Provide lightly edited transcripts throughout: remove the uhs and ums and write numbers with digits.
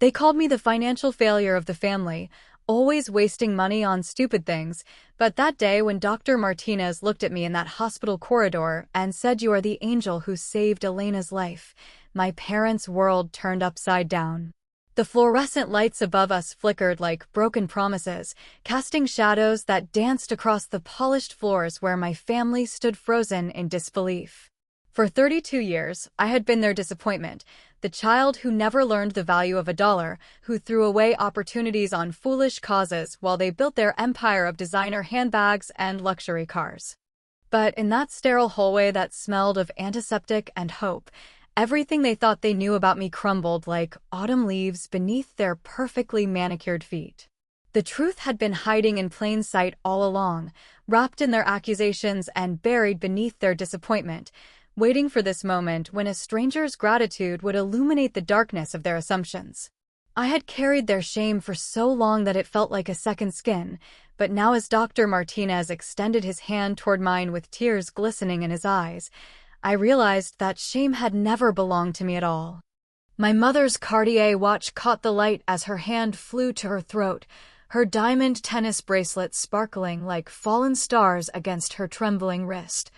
They called me the financial failure of the family, always wasting money on stupid things, but that day when Dr. Martinez looked at me in that hospital corridor and said, "You are the angel who saved Elena's life," my parents' world turned upside down. The fluorescent lights above us flickered like broken promises, casting shadows that danced across the polished floors where my family stood frozen in disbelief. For 32 years, I had been their disappointment, the child who never learned the value of a dollar, who threw away opportunities on foolish causes while they built their empire of designer handbags and luxury cars. But in that sterile hallway that smelled of antiseptic and hope, everything they thought they knew about me crumbled like autumn leaves beneath their perfectly manicured feet. The truth had been hiding in plain sight all along, wrapped in their accusations and buried beneath their disappointment, waiting for this moment when a stranger's gratitude would illuminate the darkness of their assumptions. I had carried their shame for so long that it felt like a second skin, but now as Dr. Martinez extended his hand toward mine with tears glistening in his eyes, I realized that shame had never belonged to me at all. My mother's Cartier watch caught the light as her hand flew to her throat, her diamond tennis bracelet sparkling like fallen stars against her trembling wrist,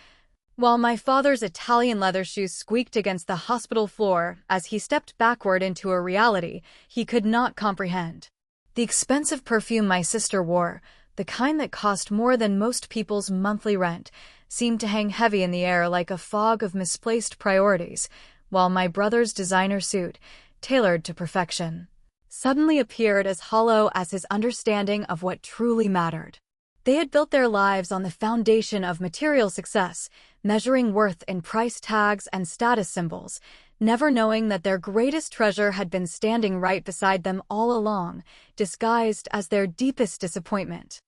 while my father's Italian leather shoes squeaked against the hospital floor as he stepped backward into a reality he could not comprehend. The expensive perfume my sister wore, the kind that cost more than most people's monthly rent, seemed to hang heavy in the air like a fog of misplaced priorities, while my brother's designer suit, tailored to perfection, suddenly appeared as hollow as his understanding of what truly mattered. They had built their lives on the foundation of material success, measuring worth in price tags and status symbols, never knowing that their greatest treasure had been standing right beside them all along, disguised as their deepest disappointment.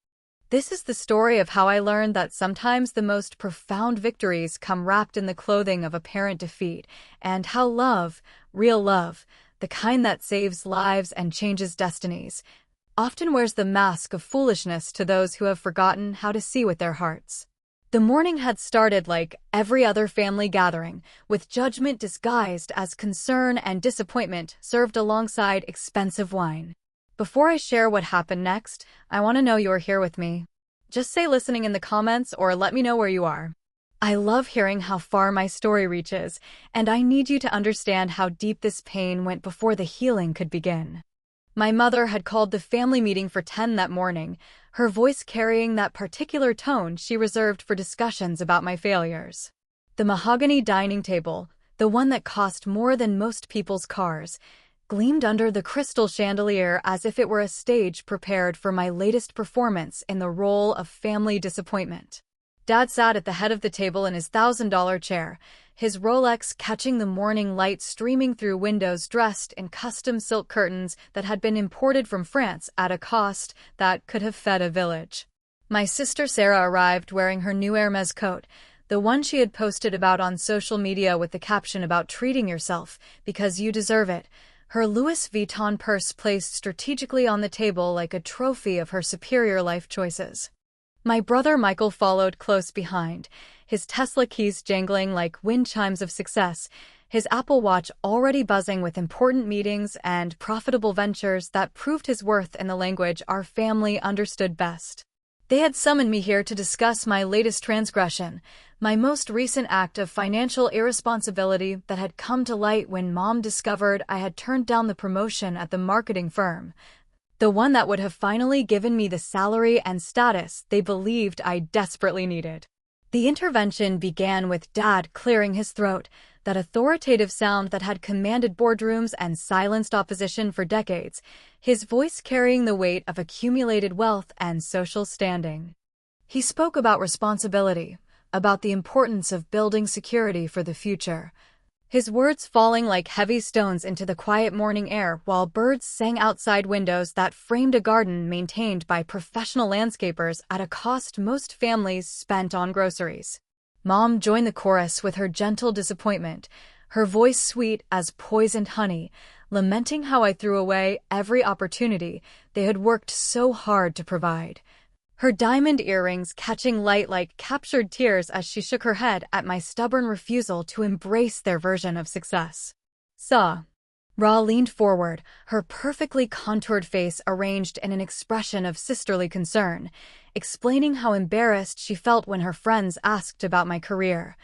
This is the story of how I learned that sometimes the most profound victories come wrapped in the clothing of apparent defeat, and how love, real love, the kind that saves lives and changes destinies, often wears the mask of foolishness to those who have forgotten how to see with their hearts. The morning had started like every other family gathering, with judgment disguised as concern and disappointment served alongside expensive wine. Before I share what happened next, I want to know you're here with me. Just say listening in the comments or let me know where you are. I love hearing how far my story reaches, and I need you to understand how deep this pain went before the healing could begin. My mother had called the family meeting for 10 that morning, her voice carrying that particular tone she reserved for discussions about my failures. The mahogany dining table, the one that cost more than most people's cars, gleamed under the crystal chandelier as if it were a stage prepared for my latest performance in the role of family disappointment. Dad sat at the head of the table in his $1,000 chair, his Rolex catching the morning light streaming through windows, dressed in custom silk curtains that had been imported from France at a cost that could have fed a village. My sister Sarah arrived wearing her new Hermes coat, the one she had posted about on social media with the caption about treating yourself because you deserve it, her Louis Vuitton purse placed strategically on the table like a trophy of her superior life choices. My brother Michael followed close behind, his Tesla keys jangling like wind chimes of success, his Apple Watch already buzzing with important meetings and profitable ventures that proved his worth in the language our family understood best. They had summoned me here to discuss my latest transgression, my most recent act of financial irresponsibility that had come to light when Mom discovered I had turned down the promotion at the marketing firm, the one that would have finally given me the salary and status they believed I desperately needed. The intervention began with Dad clearing his throat, that authoritative sound that had commanded boardrooms and silenced opposition for decades, his voice carrying the weight of accumulated wealth and social standing. He spoke about responsibility, about the importance of building security for the future, his words falling like heavy stones into the quiet morning air while birds sang outside windows that framed a garden maintained by professional landscapers at a cost most families spent on groceries. Mom joined the chorus with her gentle disappointment, her voice sweet as poisoned honey, lamenting how I threw away every opportunity they had worked so hard to provide. Her diamond earrings catching light like captured tears as she shook her head at my stubborn refusal to embrace their version of success. Ra leaned forward, her perfectly contoured face arranged in an expression of sisterly concern, explaining how embarrassed she felt when her friends asked about my career.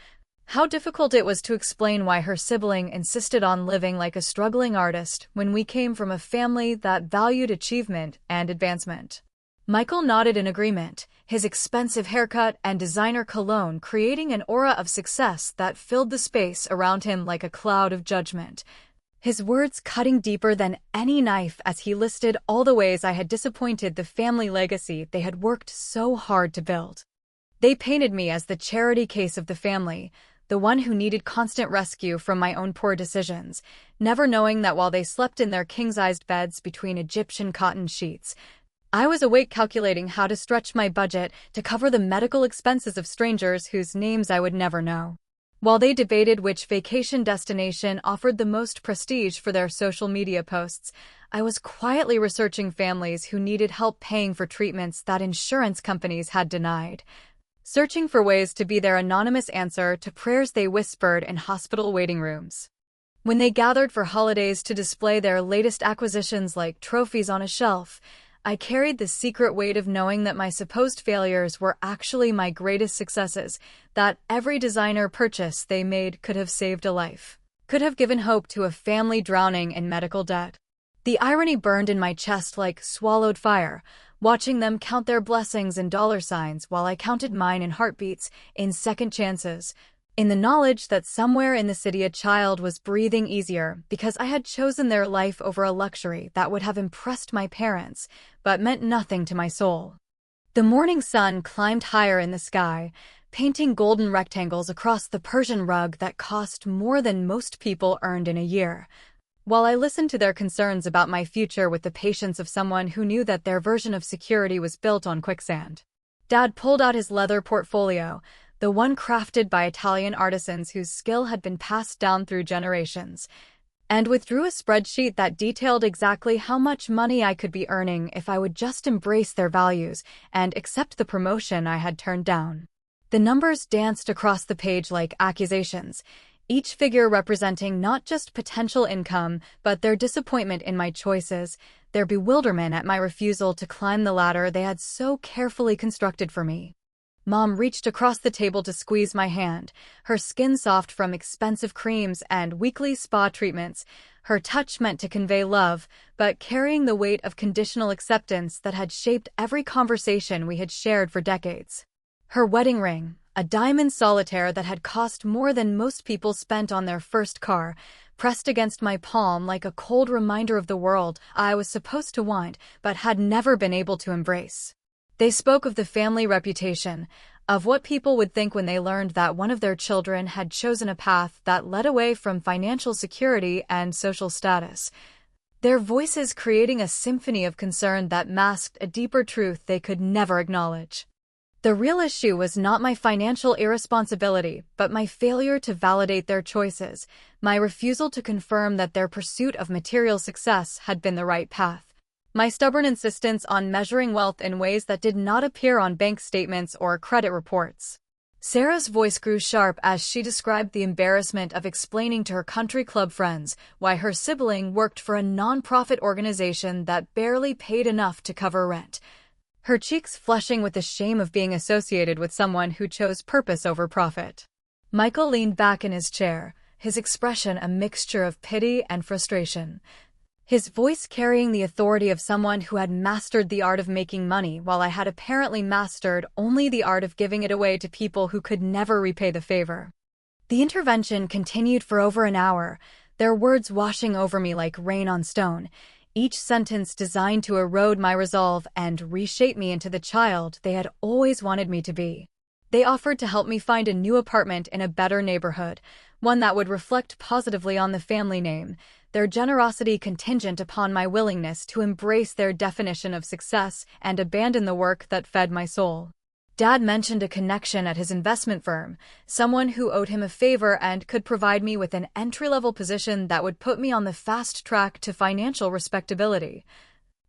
How difficult it was to explain why her sibling insisted on living like a struggling artist when we came from a family that valued achievement and advancement. Michael nodded in agreement, his expensive haircut and designer cologne creating an aura of success that filled the space around him like a cloud of judgment. His words cutting deeper than any knife as he listed all the ways I had disappointed the family legacy they had worked so hard to build. They painted me as the charity case of the family, the one who needed constant rescue from my own poor decisions, never knowing that while they slept in their king-sized beds between Egyptian cotton sheets, I was awake calculating how to stretch my budget to cover the medical expenses of strangers whose names I would never know. While they debated which vacation destination offered the most prestige for their social media posts, I was quietly researching families who needed help paying for treatments that insurance companies had denied, searching for ways to be their anonymous answer to prayers they whispered in hospital waiting rooms. When they gathered for holidays to display their latest acquisitions like trophies on a shelf, I carried the secret weight of knowing that my supposed failures were actually my greatest successes, that every designer purchase they made could have saved a life, could have given hope to a family drowning in medical debt. The irony burned in my chest like swallowed fire, watching them count their blessings in dollar signs while I counted mine in heartbeats, in second chances, in the knowledge that somewhere in the city a child was breathing easier because I had chosen their life over a luxury that would have impressed my parents, but meant nothing to my soul. The morning sun climbed higher in the sky, painting golden rectangles across the Persian rug that cost more than most people earned in a year. While I listened to their concerns about my future with the patience of someone who knew that their version of security was built on quicksand, Dad pulled out his leather portfolio, the one crafted by Italian artisans whose skill had been passed down through generations, and withdrew a spreadsheet that detailed exactly how much money I could be earning if I would just embrace their values and accept the promotion I had turned down. The numbers danced across the page like accusations, each figure representing not just potential income, but their disappointment in my choices, their bewilderment at my refusal to climb the ladder they had so carefully constructed for me. Mom reached across the table to squeeze my hand, her skin soft from expensive creams and weekly spa treatments, her touch meant to convey love, but carrying the weight of conditional acceptance that had shaped every conversation we had shared for decades. Her wedding ring, a diamond solitaire that had cost more than most people spent on their first car, pressed against my palm like a cold reminder of the world I was supposed to want but had never been able to embrace. They spoke of the family reputation, of what people would think when they learned that one of their children had chosen a path that led away from financial security and social status, their voices creating a symphony of concern that masked a deeper truth they could never acknowledge. The real issue was not my financial irresponsibility, but my failure to validate their choices, my refusal to confirm that their pursuit of material success had been the right path. My stubborn insistence on measuring wealth in ways that did not appear on bank statements or credit reports. Sarah's voice grew sharp as she described the embarrassment of explaining to her country club friends why her sibling worked for a non-profit organization that barely paid enough to cover rent, her cheeks flushing with the shame of being associated with someone who chose purpose over profit. Michael leaned back in his chair, his expression a mixture of pity and frustration, his voice carrying the authority of someone who had mastered the art of making money while I had apparently mastered only the art of giving it away to people who could never repay the favor. The intervention continued for over an hour, their words washing over me like rain on stone, each sentence designed to erode my resolve and reshape me into the child they had always wanted me to be. They offered to help me find a new apartment in a better neighborhood, one that would reflect positively on the family name, their generosity contingent upon my willingness to embrace their definition of success and abandon the work that fed my soul. Dad mentioned a connection at his investment firm, someone who owed him a favor and could provide me with an entry-level position that would put me on the fast track to financial respectability.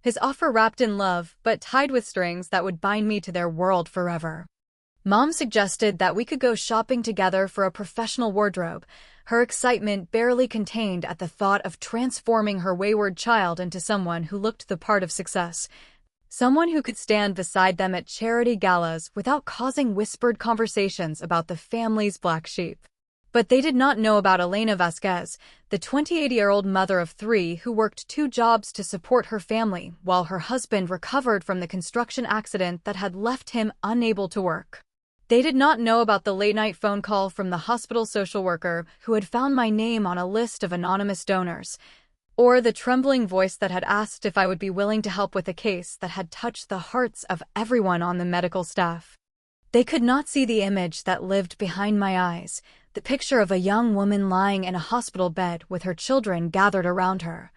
His offer wrapped in love, but tied with strings that would bind me to their world forever. Mom suggested that we could go shopping together for a professional wardrobe, her excitement barely contained at the thought of transforming her wayward child into someone who looked the part of success. Someone who could stand beside them at charity galas without causing whispered conversations about the family's black sheep. But they did not know about Elena Vasquez, the 28-year-old mother of three who worked 2 jobs to support her family while her husband recovered from the construction accident that had left him unable to work. They did not know about the late-night phone call from the hospital social worker who had found my name on a list of anonymous donors, or the trembling voice that had asked if I would be willing to help with a case that had touched the hearts of everyone on the medical staff. They could not see the image that lived behind my eyes, the picture of a young woman lying in a hospital bed with her children gathered around her.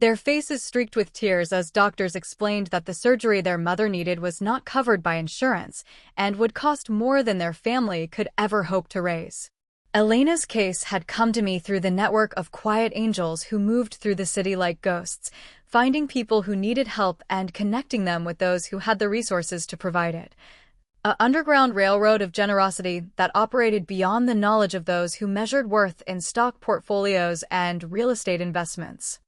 Their faces streaked with tears as doctors explained that the surgery their mother needed was not covered by insurance and would cost more than their family could ever hope to raise. Elena's case had come to me through the network of quiet angels who moved through the city like ghosts, finding people who needed help and connecting them with those who had the resources to provide it. An underground railroad of generosity that operated beyond the knowledge of those who measured worth in stock portfolios and real estate investments.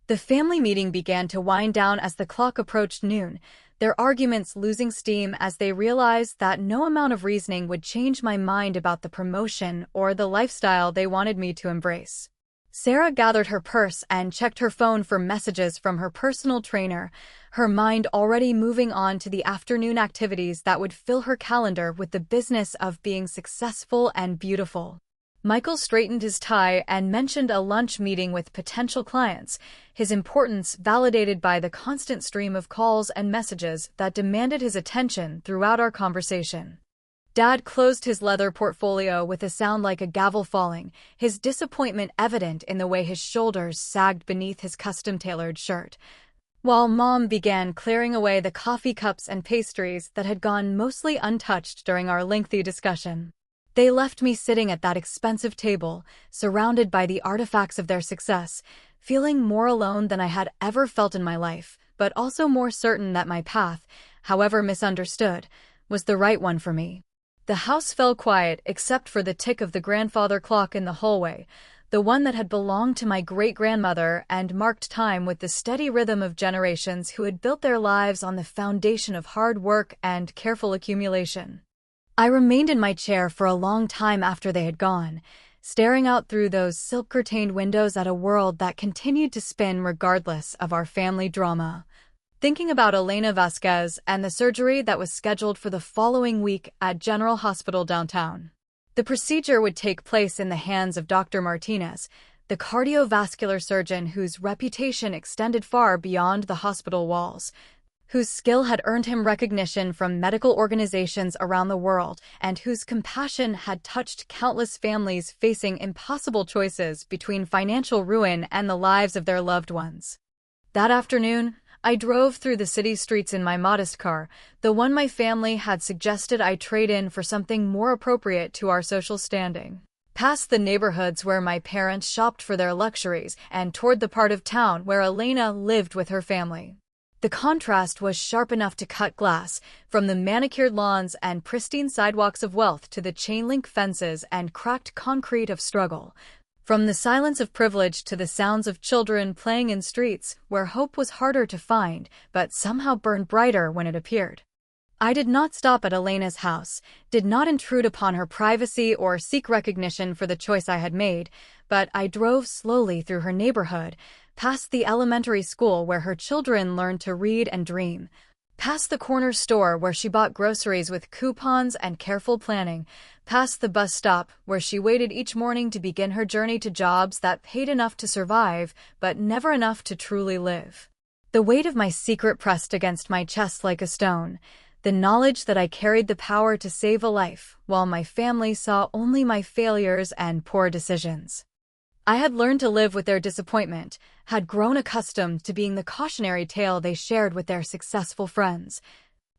The family meeting began to wind down as the clock approached noon, their arguments losing steam as they realized that no amount of reasoning would change my mind about the promotion or the lifestyle they wanted me to embrace. Sarah gathered her purse and checked her phone for messages from her personal trainer, her mind already moving on to the afternoon activities that would fill her calendar with the business of being successful and beautiful. Michael straightened his tie and mentioned a lunch meeting with potential clients, his importance validated by the constant stream of calls and messages that demanded his attention throughout our conversation. Dad closed his leather portfolio with a sound like a gavel falling, his disappointment evident in the way his shoulders sagged beneath his custom-tailored shirt, while Mom began clearing away the coffee cups and pastries that had gone mostly untouched during our lengthy discussion. They left me sitting at that expensive table, surrounded by the artifacts of their success, feeling more alone than I had ever felt in my life, but also more certain that my path, however misunderstood, was the right one for me. The house fell quiet except for the tick of the grandfather clock in the hallway, the one that had belonged to my great-grandmother and marked time with the steady rhythm of generations who had built their lives on the foundation of hard work and careful accumulation. I remained in my chair for a long time after they had gone, staring out through those silk-curtained windows at a world that continued to spin regardless of our family drama, thinking about Elena Vasquez and the surgery that was scheduled for the following week at General Hospital downtown. The procedure would take place in the hands of Dr. Martinez, the cardiovascular surgeon whose reputation extended far beyond the hospital walls, whose skill had earned him recognition from medical organizations around the world, and whose compassion had touched countless families facing impossible choices between financial ruin and the lives of their loved ones. That afternoon, I drove through the city streets in my modest car, the one my family had suggested I trade in for something more appropriate to our social standing. Past the neighborhoods where my parents shopped for their luxuries and toward the part of town where Elena lived with her family. The contrast was sharp enough to cut glass, from the manicured lawns and pristine sidewalks of wealth to the chain-link fences and cracked concrete of struggle. From the silence of privilege to the sounds of children playing in streets where hope was harder to find, but somehow burned brighter when it appeared. I did not stop at Elena's house, did not intrude upon her privacy or seek recognition for the choice I had made, but I drove slowly through her neighborhood, past the elementary school where her children learned to read and dream, past the corner store where she bought groceries with coupons and careful planning, past the bus stop where she waited each morning to begin her journey to jobs that paid enough to survive, but never enough to truly live. The weight of my secret pressed against my chest like a stone, the knowledge that I carried the power to save a life, while my family saw only my failures and poor decisions. I had learned to live with their disappointment, had grown accustomed to being the cautionary tale they shared with their successful friends.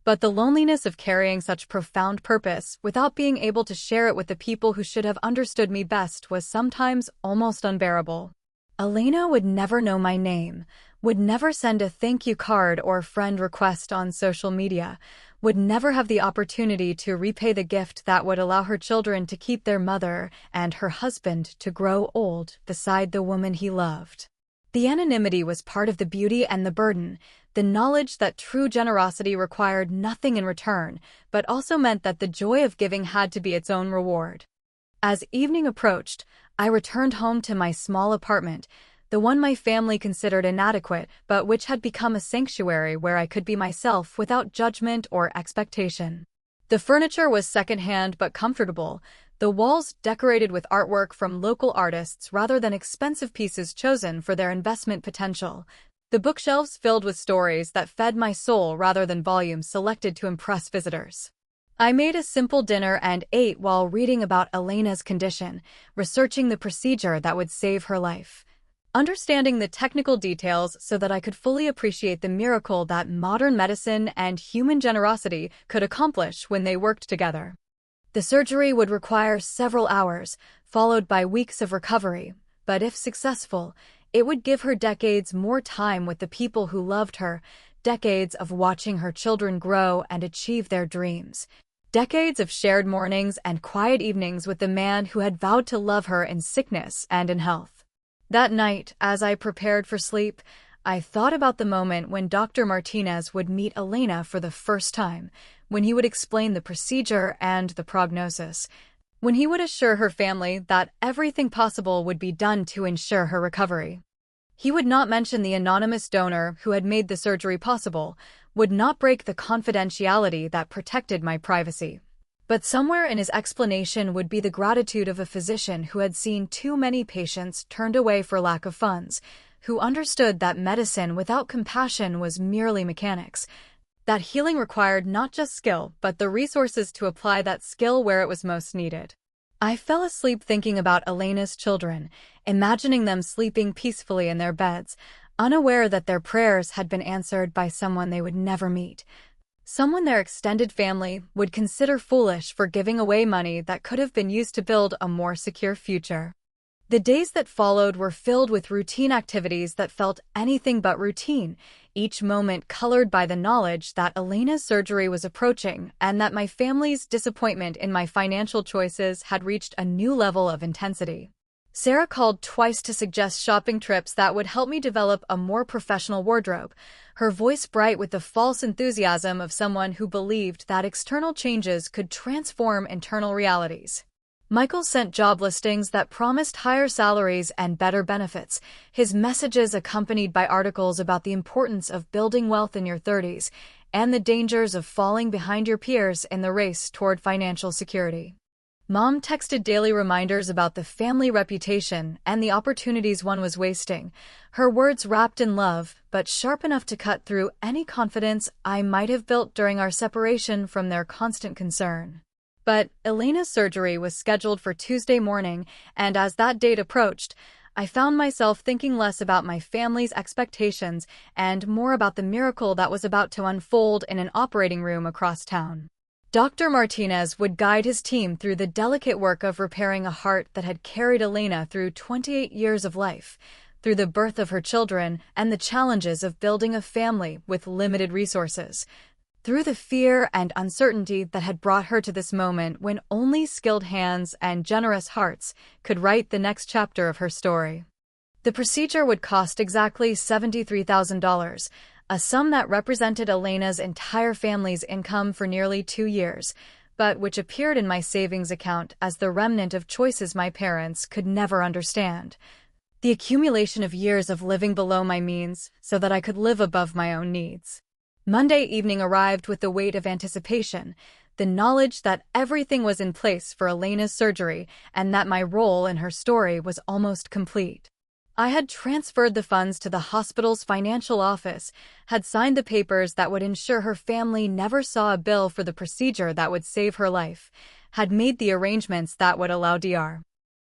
But the loneliness of carrying such profound purpose without being able to share it with the people who should have understood me best was sometimes almost unbearable. Elena would never know my name, would never send a thank you card or friend request on social media, would never have the opportunity to repay the gift that would allow her children to keep their mother and her husband to grow old beside the woman he loved. The anonymity was part of the beauty and the burden, the knowledge that true generosity required nothing in return, but also meant that the joy of giving had to be its own reward. As evening approached, I returned home to my small apartment, the one my family considered inadequate, but which had become a sanctuary where I could be myself without judgment or expectation. The furniture was secondhand but comfortable, the walls decorated with artwork from local artists rather than expensive pieces chosen for their investment potential, the bookshelves filled with stories that fed my soul rather than volumes selected to impress visitors. I made a simple dinner and ate while reading about Elena's condition, researching the procedure that would save her life, understanding the technical details so that I could fully appreciate the miracle that modern medicine and human generosity could accomplish when they worked together. The surgery would require several hours, followed by weeks of recovery, but if successful, it would give her decades more time with the people who loved her, decades of watching her children grow and achieve their dreams, decades of shared mornings and quiet evenings with the man who had vowed to love her in sickness and in health. That night, as I prepared for sleep, I thought about the moment when Dr. Martinez would meet Elena for the first time, when he would explain the procedure and the prognosis, when he would assure her family that everything possible would be done to ensure her recovery. He would not mention the anonymous donor who had made the surgery possible, would not break the confidentiality that protected my privacy. But somewhere in his explanation would be the gratitude of a physician who had seen too many patients turned away for lack of funds, who understood that medicine without compassion was merely mechanics, that healing required not just skill but the resources to apply that skill where it was most needed. I fell asleep thinking about Elena's children, imagining them sleeping peacefully in their beds, unaware that their prayers had been answered by someone they would never meet, someone their extended family would consider foolish for giving away money that could have been used to build a more secure future. The days that followed were filled with routine activities that felt anything but routine, each moment colored by the knowledge that Elena's surgery was approaching and that my family's disappointment in my financial choices had reached a new level of intensity. Sarah called twice to suggest shopping trips that would help me develop a more professional wardrobe, her voice bright with the false enthusiasm of someone who believed that external changes could transform internal realities. Michael sent job listings that promised higher salaries and better benefits, his messages accompanied by articles about the importance of building wealth in your 30s and the dangers of falling behind your peers in the race toward financial security. Mom texted daily reminders about the family reputation and the opportunities one was wasting, her words wrapped in love but sharp enough to cut through any confidence I might have built during our separation from their constant concern. But Elena's surgery was scheduled for Tuesday morning, and as that date approached, I found myself thinking less about my family's expectations and more about the miracle that was about to unfold in an operating room across town. Dr. Martinez would guide his team through the delicate work of repairing a heart that had carried Elena through 28 years of life, through the birth of her children and the challenges of building a family with limited resources, through the fear and uncertainty that had brought her to this moment when only skilled hands and generous hearts could write the next chapter of her story. The procedure would cost exactly $73,000, a sum that represented Elena's entire family's income for nearly 2 years, but which appeared in my savings account as the remnant of choices my parents could never understand. The accumulation of years of living below my means so that I could live above my own needs. Monday evening arrived with the weight of anticipation, the knowledge that everything was in place for Elena's surgery and that my role in her story was almost complete. I had transferred the funds to the hospital's financial office, had signed the papers that would ensure her family never saw a bill for the procedure that would save her life, had made the arrangements that would allow Dr.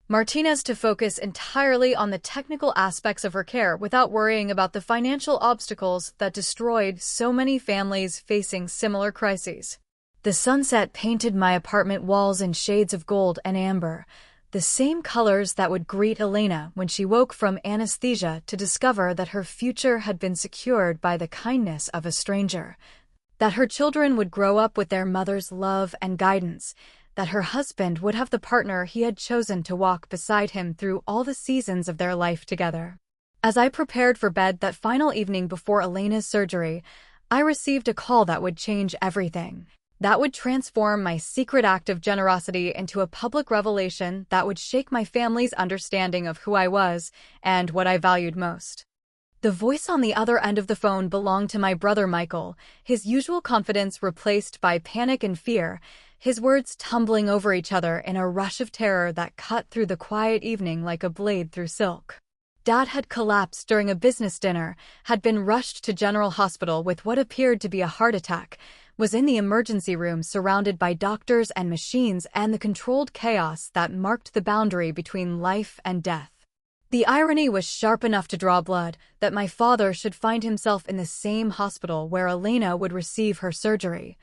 Martinez to focus entirely on the technical aspects of her care without worrying about the financial obstacles that destroyed so many families facing similar crises. The sunset painted my apartment walls in shades of gold and amber, The same colors that would greet Elena when she woke from anesthesia to discover that her future had been secured by the kindness of a stranger. That her children would grow up with their mother's love and guidance. That her husband would have the partner he had chosen to walk beside him through all the seasons of their life together. As I prepared for bed that final evening before Elena's surgery, I received a call that would change everything. That would transform my secret act of generosity into a public revelation that would shake my family's understanding of who I was and what I valued most. The voice on the other end of the phone belonged to my brother Michael, his usual confidence replaced by panic and fear, his words tumbling over each other in a rush of terror that cut through the quiet evening like a blade through silk. Dad had collapsed during a business dinner, had been rushed to General Hospital with what appeared to be a heart attack, was in the emergency room surrounded by doctors and machines and the controlled chaos that marked the boundary between life and death. The irony was sharp enough to draw blood, that my father should find himself in the same hospital where Elena would receive her surgery.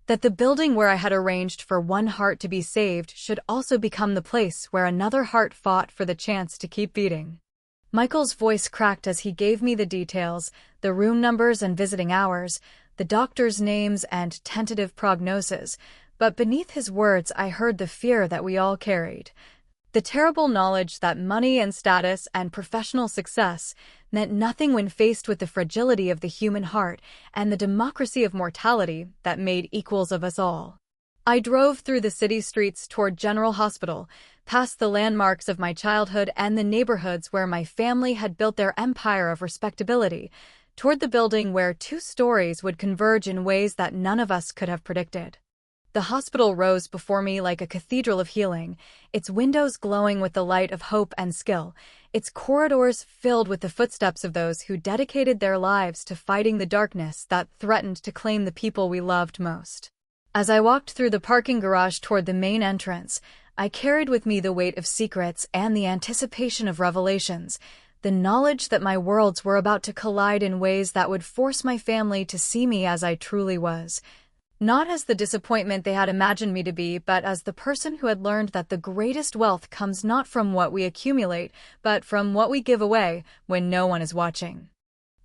That the building where I had arranged for one heart to be saved should also become the place where another heart fought for the chance to keep beating. Michael's voice cracked as he gave me the details, the room numbers and visiting hours, the doctors' names and tentative prognosis, but beneath his words I heard the fear that we all carried. The terrible knowledge that money and status and professional success meant nothing when faced with the fragility of the human heart and the democracy of mortality that made equals of us all. I drove through the city streets toward General Hospital, past the landmarks of my childhood and the neighborhoods where my family had built their empire of respectability, toward the building where two stories would converge in ways that none of us could have predicted. The hospital rose before me like a cathedral of healing, its windows glowing with the light of hope and skill, its corridors filled with the footsteps of those who dedicated their lives to fighting the darkness that threatened to claim the people we loved most. As I walked through the parking garage toward the main entrance, I carried with me the weight of secrets and the anticipation of revelations, the knowledge that my worlds were about to collide in ways that would force my family to see me as I truly was. Not as the disappointment they had imagined me to be, but as the person who had learned that the greatest wealth comes not from what we accumulate, but from what we give away when no one is watching.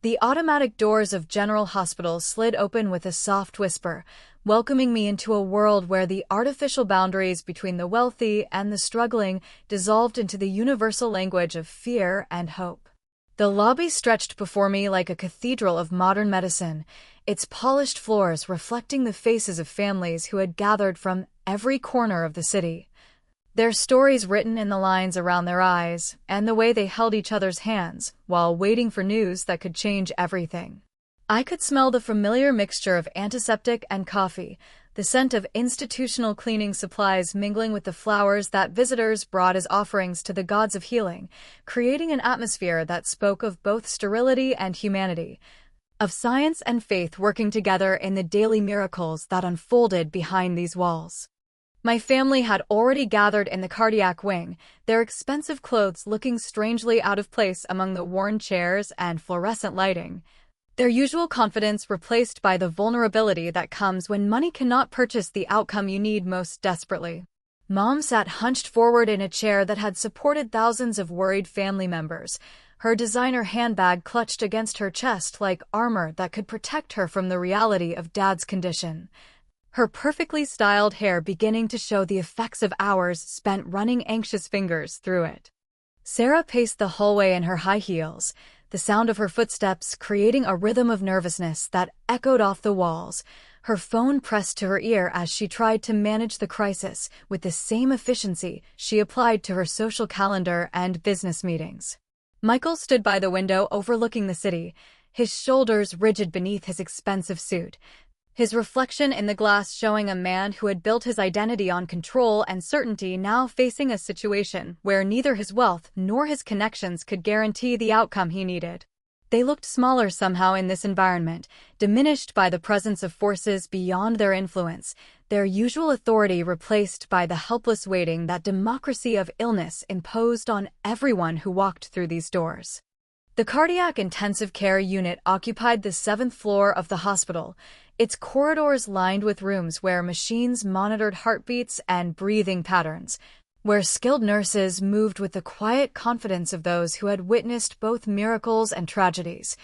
The automatic doors of General Hospital slid open with a soft whisper, welcoming me into a world where the artificial boundaries between the wealthy and the struggling dissolved into the universal language of fear and hope. The lobby stretched before me like a cathedral of modern medicine, its polished floors reflecting the faces of families who had gathered from every corner of the city. Their stories written in the lines around their eyes, and the way they held each other's hands while waiting for news that could change everything. I could smell the familiar mixture of antiseptic and coffee, the scent of institutional cleaning supplies mingling with the flowers that visitors brought as offerings to the gods of healing, creating an atmosphere that spoke of both sterility and humanity, of science and faith working together in the daily miracles that unfolded behind these walls. My family had already gathered in the cardiac wing, their expensive clothes looking strangely out of place among the worn chairs and fluorescent lighting, their usual confidence replaced by the vulnerability that comes when money cannot purchase the outcome you need most desperately. Mom sat hunched forward in a chair that had supported thousands of worried family members, her designer handbag clutched against her chest like armor that could protect her from the reality of Dad's condition. Her perfectly styled hair beginning to show the effects of hours spent running anxious fingers through it. Sarah paced the hallway in her high heels, the sound of her footsteps creating a rhythm of nervousness that echoed off the walls, her phone pressed to her ear as she tried to manage the crisis with the same efficiency she applied to her social calendar and business meetings. Michael stood by the window overlooking the city, his shoulders rigid beneath his expensive suit, his reflection in the glass showing a man who had built his identity on control and certainty now facing a situation where neither his wealth nor his connections could guarantee the outcome he needed. They looked smaller somehow in this environment, diminished by the presence of forces beyond their influence, their usual authority replaced by the helpless waiting that democracy of illness imposed on everyone who walked through these doors. The cardiac intensive care unit occupied the 7th floor of the hospital, its corridors lined with rooms where machines monitored heartbeats and breathing patterns. where skilled nurses moved with the quiet confidence of those who had witnessed both miracles and tragedies,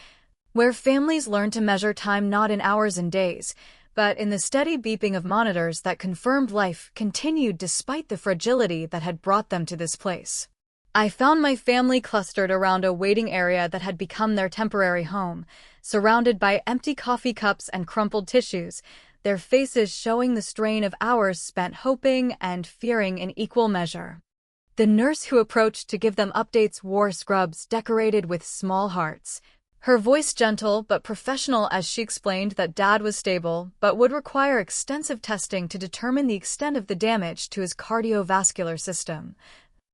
where families learned to measure time not in hours and days, but in the steady beeping of monitors that confirmed life continued despite the fragility that had brought them to this place. I found my family clustered around a waiting area that had become their temporary home, surrounded by empty coffee cups and crumpled tissues, their faces showing the strain of hours spent hoping and fearing in equal measure. The nurse who approached to give them updates wore scrubs decorated with small hearts, her voice gentle but professional as she explained that Dad was stable but would require extensive testing to determine the extent of the damage to his cardiovascular system,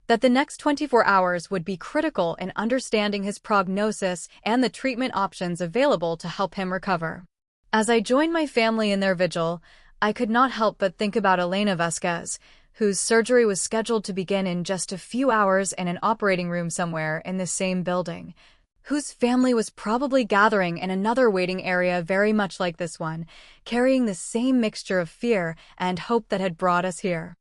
that the next 24 hours would be critical in understanding his prognosis and the treatment options available to help him recover. As I joined my family in their vigil, I could not help but think about Elena Vasquez, whose surgery was scheduled to begin in just a few hours in an operating room somewhere in the same building, whose family was probably gathering in another waiting area very much like this one, carrying the same mixture of fear and hope that had brought us here.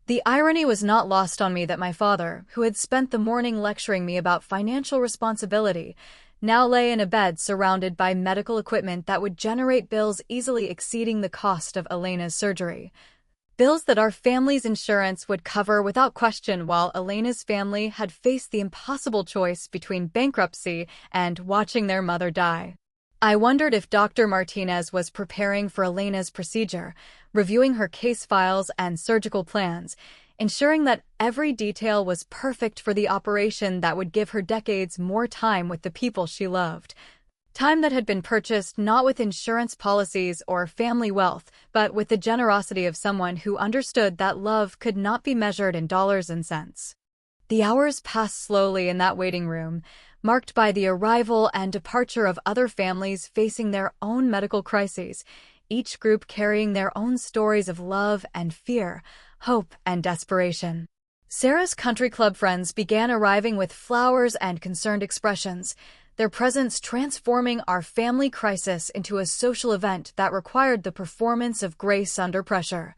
The irony was not lost on me that my father, who had spent the morning lecturing me about financial responsibility, now lay in a bed surrounded by medical equipment that would generate bills easily exceeding the cost of Elena's surgery. Bills that our family's insurance would cover without question, while Elena's family had faced the impossible choice between bankruptcy and watching their mother die. I wondered if Dr. Martinez was preparing for Elena's procedure, reviewing her case files and surgical plans, ensuring that every detail was perfect for the operation that would give her decades more time with the people she loved. Time that had been purchased not with insurance policies or family wealth, but with the generosity of someone who understood that love could not be measured in dollars and cents. The hours passed slowly in that waiting room, marked by the arrival and departure of other families facing their own medical crises, each group carrying their own stories of love and fear, hope and desperation. Sarah's country club friends began arriving with flowers and concerned expressions, their presence transforming our family crisis into a social event that required the performance of grace under pressure.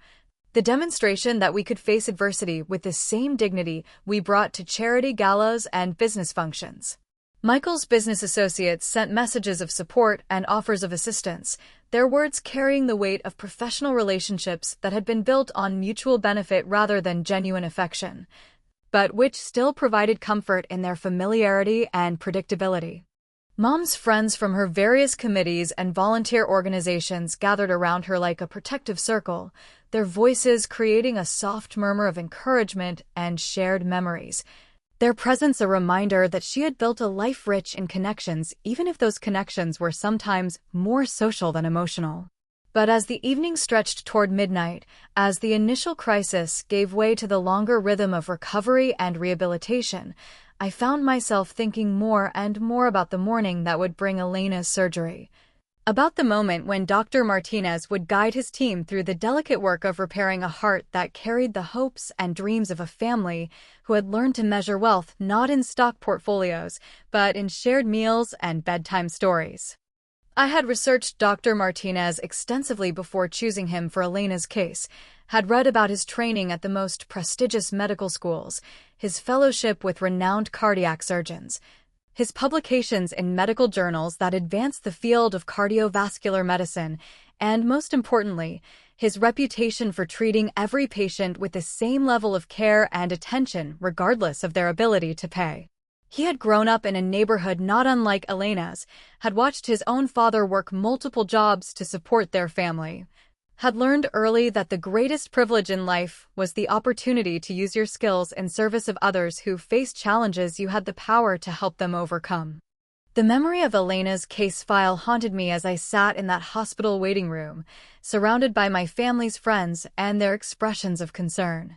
The demonstration that we could face adversity with the same dignity we brought to charity galas and business functions. Michael's business associates sent messages of support and offers of assistance, their words carrying the weight of professional relationships that had been built on mutual benefit rather than genuine affection, but which still provided comfort in their familiarity and predictability. Mom's friends from her various committees and volunteer organizations gathered around her like a protective circle, their voices creating a soft murmur of encouragement and shared memories, their presence a reminder that she had built a life rich in connections, even if those connections were sometimes more social than emotional. But as the evening stretched toward midnight, as the initial crisis gave way to the longer rhythm of recovery and rehabilitation, I found myself thinking more and more about the morning that would bring Elena's surgery. About the moment when Dr. Martinez would guide his team through the delicate work of repairing a heart that carried the hopes and dreams of a family who had learned to measure wealth not in stock portfolios, but in shared meals and bedtime stories. I had researched Dr. Martinez extensively before choosing him for Elena's case, had read about his training at the most prestigious medical schools, his fellowship with renowned cardiac surgeons, his publications in medical journals that advanced the field of cardiovascular medicine, and most importantly, his reputation for treating every patient with the same level of care and attention regardless of their ability to pay. He had grown up in a neighborhood not unlike Elena's, had watched his own father work multiple jobs to support their family, had learned early that the greatest privilege in life was the opportunity to use your skills in service of others who faced challenges you had the power to help them overcome. The memory of Elena's case file haunted me as I sat in that hospital waiting room, surrounded by my family's friends and their expressions of concern.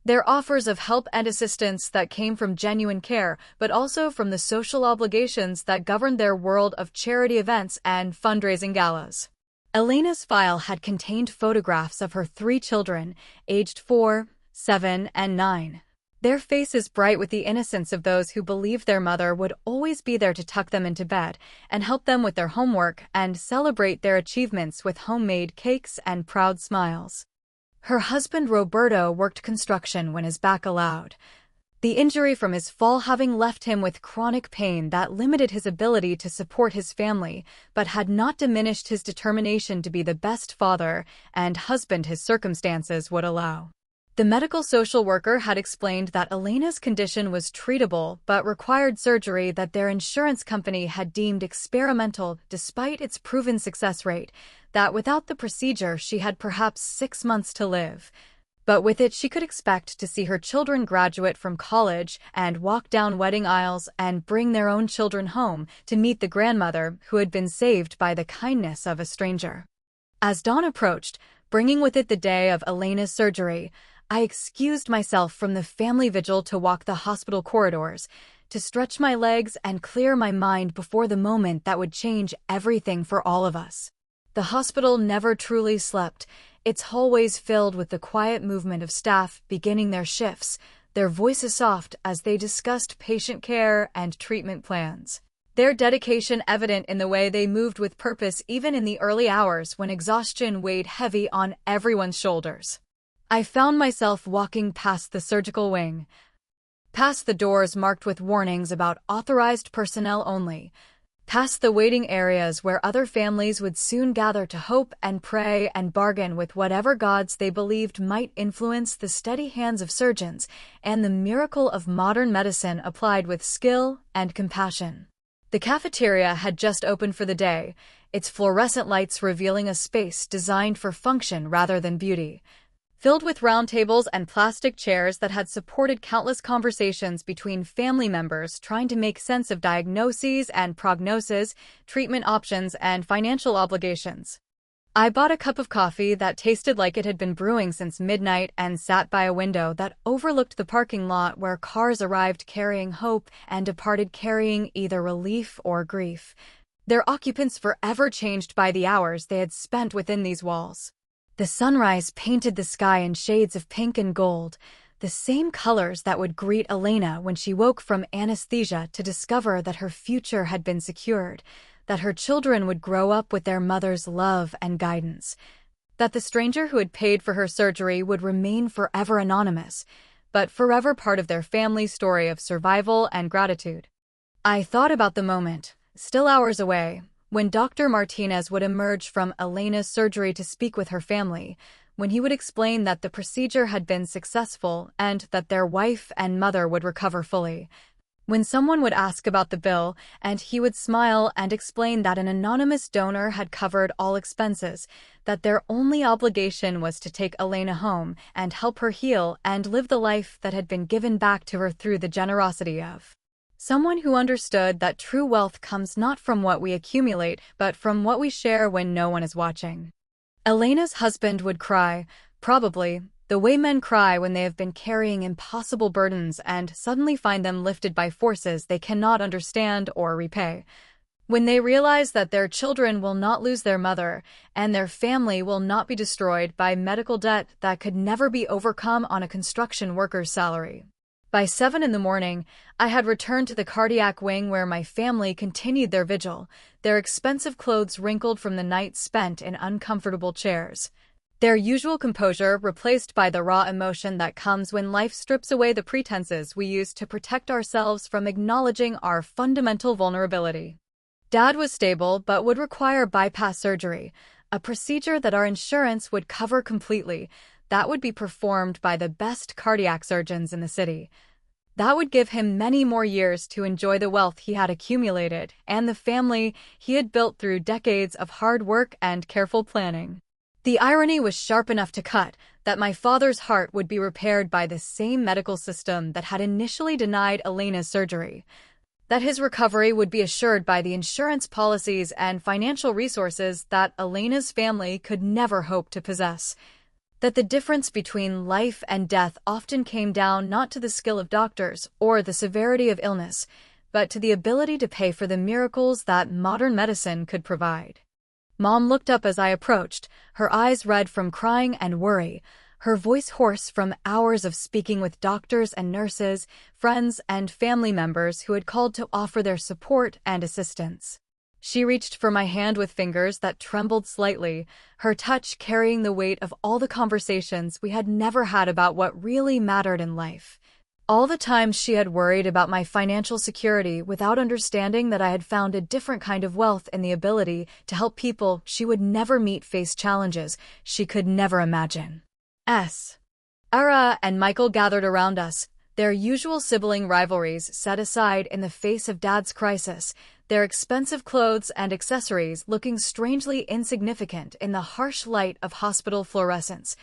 Their offers of help and assistance that came from genuine care, but also from the social obligations that governed their world of charity events and fundraising galas. Elena's file had contained photographs of her 3 children, aged 4, 7, and 9. Their faces bright with the innocence of those who believed their mother would always be there to tuck them into bed and help them with their homework and celebrate their achievements with homemade cakes and proud smiles. Her husband Roberto worked construction when his back allowed, the injury from his fall having left him with chronic pain that limited his ability to support his family, but had not diminished his determination to be the best father and husband his circumstances would allow. The medical social worker had explained that Elena's condition was treatable but required surgery that their insurance company had deemed experimental despite its proven success rate, that without the procedure she had perhaps 6 months to live. But with it she could expect to see her children graduate from college and walk down wedding aisles and bring their own children home to meet the grandmother who had been saved by the kindness of a stranger. As dawn approached, bringing with it the day of Elena's surgery, I excused myself from the family vigil to walk the hospital corridors, to stretch my legs and clear my mind before the moment that would change everything for all of us. The hospital never truly slept, its hallways filled with the quiet movement of staff beginning their shifts, their voices soft as they discussed patient care and treatment plans. Their dedication evident in the way they moved with purpose even in the early hours when exhaustion weighed heavy on everyone's shoulders. I found myself walking past the surgical wing, past the doors marked with warnings about authorized personnel only, past the waiting areas where other families would soon gather to hope and pray and bargain with whatever gods they believed might influence the steady hands of surgeons and the miracle of modern medicine applied with skill and compassion. The cafeteria had just opened for the day, its fluorescent lights revealing a space designed for function rather than beauty, filled with round tables and plastic chairs that had supported countless conversations between family members trying to make sense of diagnoses and prognoses, treatment options, and financial obligations. I bought a cup of coffee that tasted like it had been brewing since midnight and sat by a window that overlooked the parking lot where cars arrived carrying hope and departed carrying either relief or grief, their occupants forever changed by the hours they had spent within these walls. The sunrise painted the sky in shades of pink and gold, the same colors that would greet Elena when she woke from anesthesia to discover that her future had been secured, that her children would grow up with their mother's love and guidance, that the stranger who had paid for her surgery would remain forever anonymous, but forever part of their family's story of survival and gratitude. I thought about the moment, still hours away, when Dr. Martinez would emerge from Elena's surgery to speak with her family, when he would explain that the procedure had been successful and that their wife and mother would recover fully, when someone would ask about the bill and he would smile and explain that an anonymous donor had covered all expenses, that their only obligation was to take Elena home and help her heal and live the life that had been given back to her through the generosity of someone who understood that true wealth comes not from what we accumulate, but from what we share when no one is watching. Elena's husband would cry, probably, the way men cry when they have been carrying impossible burdens and suddenly find them lifted by forces they cannot understand or repay. When they realize that their children will not lose their mother and their family will not be destroyed by medical debt that could never be overcome on a construction worker's salary. By 7 a.m, I had returned to the cardiac wing where my family continued their vigil, their expensive clothes wrinkled from the night spent in uncomfortable chairs. Their usual composure replaced by the raw emotion that comes when life strips away the pretenses we use to protect ourselves from acknowledging our fundamental vulnerability. Dad was stable but would require bypass surgery, a procedure that our insurance would cover completely, that would be performed by the best cardiac surgeons in the city. That would give him many more years to enjoy the wealth he had accumulated and the family he had built through decades of hard work and careful planning. The irony was sharp enough to cut, that my father's heart would be repaired by the same medical system that had initially denied Elena's surgery, that his recovery would be assured by the insurance policies and financial resources that Elena's family could never hope to possess, that the difference between life and death often came down not to the skill of doctors or the severity of illness, but to the ability to pay for the miracles that modern medicine could provide. Mom looked up as I approached, her eyes red from crying and worry, her voice hoarse from hours of speaking with doctors and nurses, friends and family members who had called to offer their support and assistance. She reached for my hand with fingers that trembled slightly, her touch carrying the weight of all the conversations we had never had about what really mattered in life. All the times she had worried about my financial security without understanding that I had found a different kind of wealth in the ability to help people she would never meet face challenges she could never imagine. Era and Michael gathered around us, their usual sibling rivalries set aside in the face of Dad's crisis, their expensive clothes and accessories looking strangely insignificant in the harsh light of hospital fluorescence,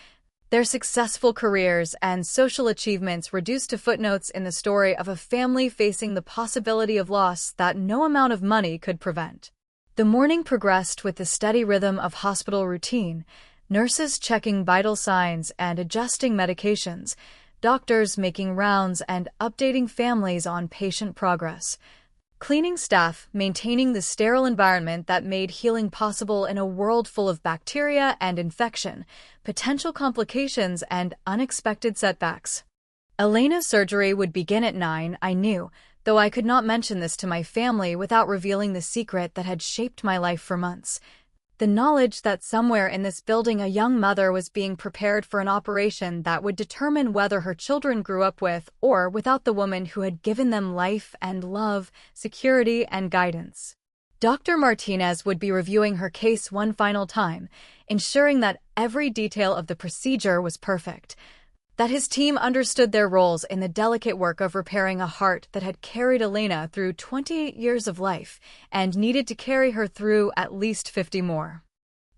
their successful careers and social achievements reduced to footnotes in the story of a family facing the possibility of loss that no amount of money could prevent. The morning progressed with the steady rhythm of hospital routine, nurses checking vital signs and adjusting medications, doctors making rounds and updating families on patient progress. Cleaning staff maintaining the sterile environment that made healing possible in a world full of bacteria and infection, potential complications, and unexpected setbacks. Elena's surgery would begin at 9, I knew, though I could not mention this to my family without revealing the secret that had shaped my life for months. The knowledge that somewhere in this building a young mother was being prepared for an operation that would determine whether her children grew up with or without the woman who had given them life and love, security and guidance. Dr. Martinez would be reviewing her case one final time, ensuring that every detail of the procedure was perfect, that his team understood their roles in the delicate work of repairing a heart that had carried Elena through 28 years of life and needed to carry her through at least 50 more.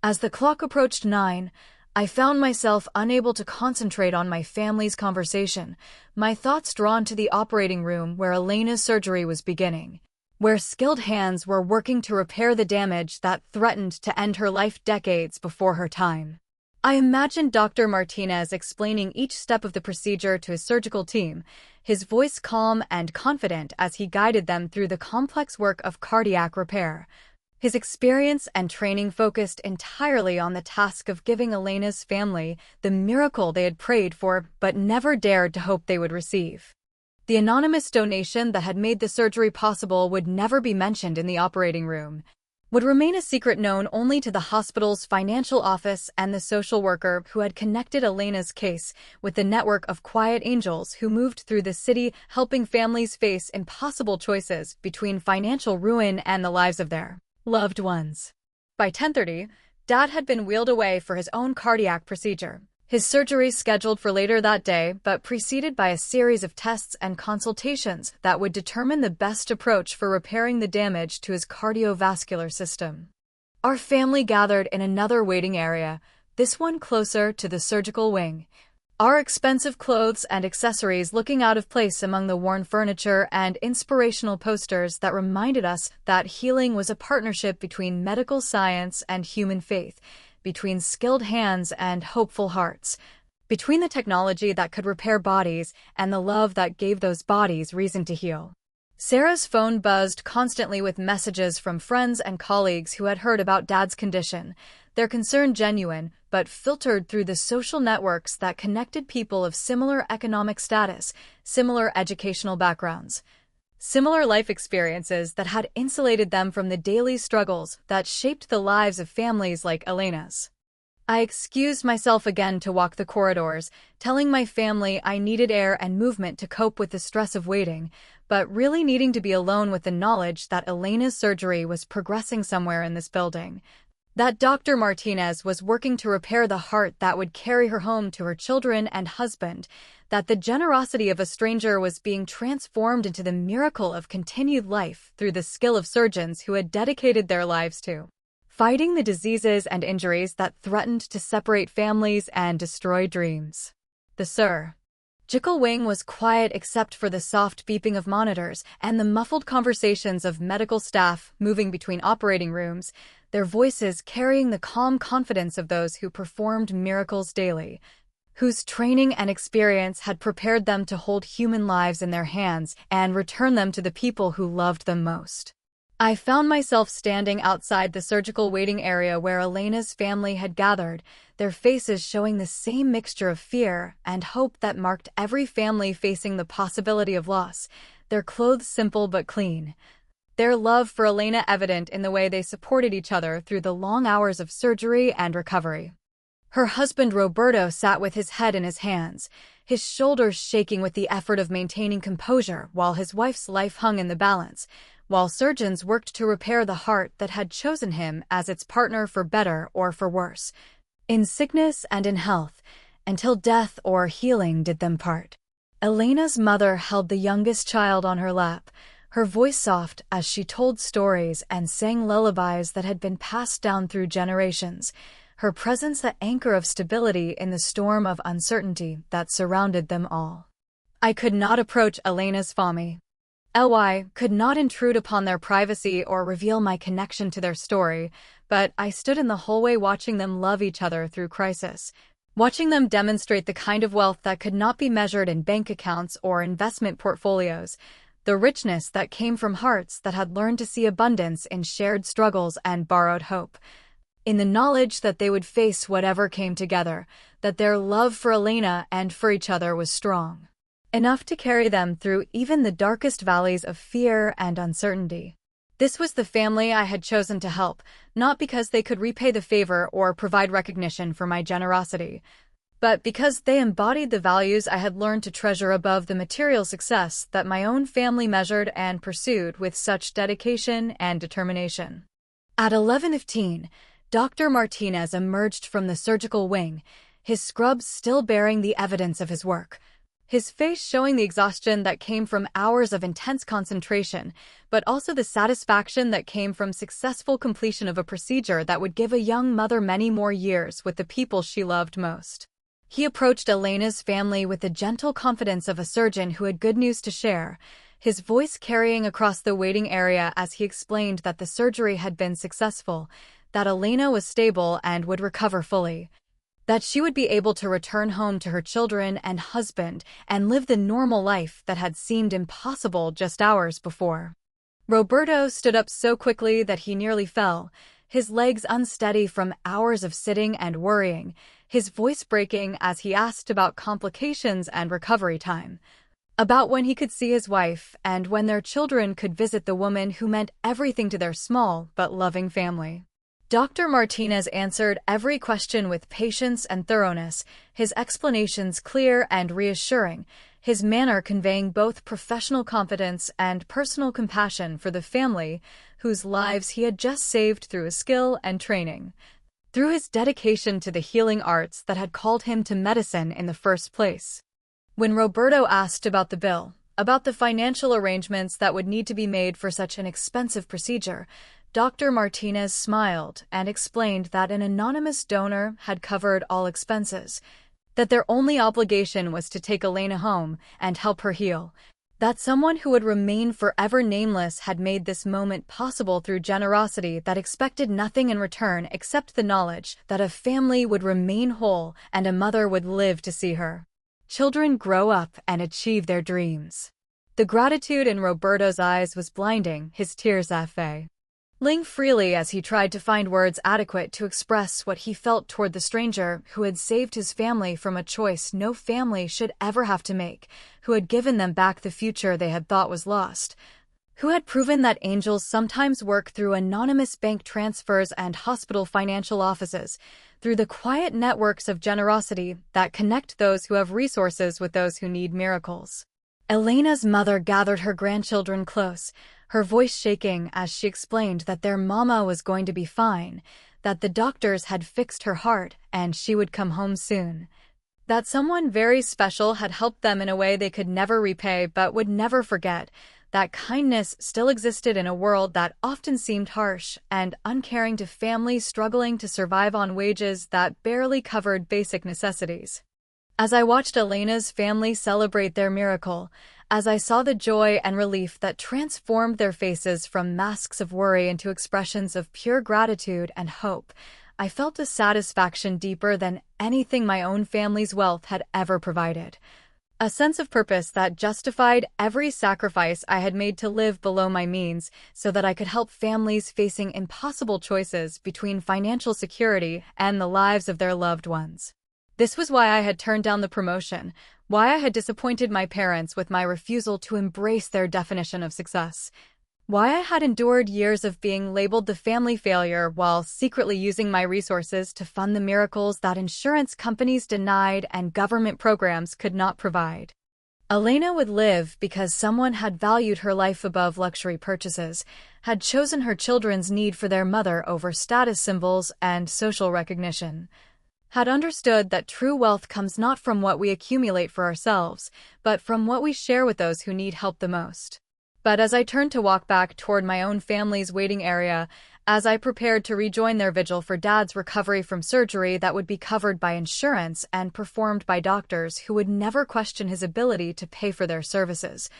As the clock approached 9, I found myself unable to concentrate on my family's conversation, my thoughts drawn to the operating room where Elena's surgery was beginning, where skilled hands were working to repair the damage that threatened to end her life decades before her time. I imagined Dr. Martinez explaining each step of the procedure to his surgical team, his voice calm and confident as he guided them through the complex work of cardiac repair. His experience and training focused entirely on the task of giving Elena's family the miracle they had prayed for but never dared to hope they would receive. The anonymous donation that had made the surgery possible would never be mentioned in the operating room, would remain a secret known only to the hospital's financial office and the social worker who had connected Elena's case with the network of quiet angels who moved through the city helping families face impossible choices between financial ruin and the lives of their loved ones. By 10:30, Dad had been wheeled away for his own cardiac procedure. His surgery scheduled for later that day, but preceded by a series of tests and consultations that would determine the best approach for repairing the damage to his cardiovascular system. Our family gathered in another waiting area, this one closer to the surgical wing. Our expensive clothes and accessories looking out of place among the worn furniture and inspirational posters that reminded us that healing was a partnership between medical science and human faith, between skilled hands and hopeful hearts, between the technology that could repair bodies and the love that gave those bodies reason to heal. Sarah's phone buzzed constantly with messages from friends and colleagues who had heard about Dad's condition, their concern genuine, but filtered through the social networks that connected people of similar economic status, similar educational backgrounds, similar life experiences that had insulated them from the daily struggles that shaped the lives of families like Elena's. I excused myself again to walk the corridors, telling my family I needed air and movement to cope with the stress of waiting, but really needing to be alone with the knowledge that Elena's surgery was progressing somewhere in this building, that Dr. Martinez was working to repair the heart that would carry her home to her children and husband, that the generosity of a stranger was being transformed into the miracle of continued life through the skill of surgeons who had dedicated their lives to fighting the diseases and injuries that threatened to separate families and destroy dreams. The surgical wing was quiet except for the soft beeping of monitors and the muffled conversations of medical staff moving between operating rooms, their voices carrying the calm confidence of those who performed miracles daily, whose training and experience had prepared them to hold human lives in their hands and return them to the people who loved them most. I found myself standing outside the surgical waiting area where Elena's family had gathered, their faces showing the same mixture of fear and hope that marked every family facing the possibility of loss, their clothes simple but clean, their love for Elena evident in the way they supported each other through the long hours of surgery and recovery. Her husband Roberto sat with his head in his hands, his shoulders shaking with the effort of maintaining composure while his wife's life hung in the balance, while surgeons worked to repair the heart that had chosen him as its partner for better or for worse, in sickness and in health, until death or healing did them part. Elena's mother held the youngest child on her lap, her voice soft as she told stories and sang lullabies that had been passed down through generations, her presence the anchor of stability in the storm of uncertainty that surrounded them all. I could not approach Elena's family. Could not intrude upon their privacy or reveal my connection to their story, but I stood in the hallway watching them love each other through crisis, watching them demonstrate the kind of wealth that could not be measured in bank accounts or investment portfolios, the richness that came from hearts that had learned to see abundance in shared struggles and borrowed hope, in the knowledge that they would face whatever came together, that their love for Elena and for each other was strong enough to carry them through even the darkest valleys of fear and uncertainty. This was the family I had chosen to help, not because they could repay the favor or provide recognition for my generosity, but because they embodied the values I had learned to treasure above the material success that my own family measured and pursued with such dedication and determination. At 11:15, Dr. Martinez emerged from the surgical wing, his scrubs still bearing the evidence of his work, his face showing the exhaustion that came from hours of intense concentration, but also the satisfaction that came from successful completion of a procedure that would give a young mother many more years with the people she loved most. He approached Elena's family with the gentle confidence of a surgeon who had good news to share, his voice carrying across the waiting area as he explained that the surgery had been successful, that Elena was stable and would recover fully, that she would be able to return home to her children and husband and live the normal life that had seemed impossible just hours before. Roberto stood up so quickly that he nearly fell, his legs unsteady from hours of sitting and worrying, his voice breaking as he asked about complications and recovery time, about when he could see his wife and when their children could visit the woman who meant everything to their small but loving family. Dr. Martinez answered every question with patience and thoroughness, his explanations clear and reassuring, his manner conveying both professional confidence and personal compassion for the family whose lives he had just saved through his skill and training, through his dedication to the healing arts that had called him to medicine in the first place. When Roberto asked about the bill, about the financial arrangements that would need to be made for such an expensive procedure, Dr. Martinez smiled and explained that an anonymous donor had covered all expenses, that their only obligation was to take Elena home and help her heal, that someone who would remain forever nameless had made this moment possible through generosity that expected nothing in return except the knowledge that a family would remain whole and a mother would live to see her children grow up and achieve their dreams. The gratitude in Roberto's eyes was blinding, his tears falling freely as he tried to find words adequate to express what he felt toward the stranger who had saved his family from a choice no family should ever have to make, who had given them back the future they had thought was lost, who had proven that angels sometimes work through anonymous bank transfers and hospital financial offices, through the quiet networks of generosity that connect those who have resources with those who need miracles. Elena's mother gathered her grandchildren close, her voice shaking as she explained that their mama was going to be fine, that the doctors had fixed her heart and she would come home soon, that someone very special had helped them in a way they could never repay but would never forget, that kindness still existed in a world that often seemed harsh and uncaring to families struggling to survive on wages that barely covered basic necessities. As I watched Elena's family celebrate their miracle, as I saw the joy and relief that transformed their faces from masks of worry into expressions of pure gratitude and hope, I felt a satisfaction deeper than anything my own family's wealth had ever provided. A sense of purpose that justified every sacrifice I had made to live below my means so that I could help families facing impossible choices between financial security and the lives of their loved ones. This was why I had turned down the promotion, why I had disappointed my parents with my refusal to embrace their definition of success. Why I had endured years of being labeled the family failure while secretly using my resources to fund the miracles that insurance companies denied and government programs could not provide. Elena would live because someone had valued her life above luxury purchases, had chosen her children's need for their mother over status symbols and social recognition, had understood that true wealth comes not from what we accumulate for ourselves, but from what we share with those who need help the most. But as I turned to walk back toward my own family's waiting area, as I prepared to rejoin their vigil for Dad's recovery from surgery that would be covered by insurance and performed by doctors who would never question his ability to pay for their services,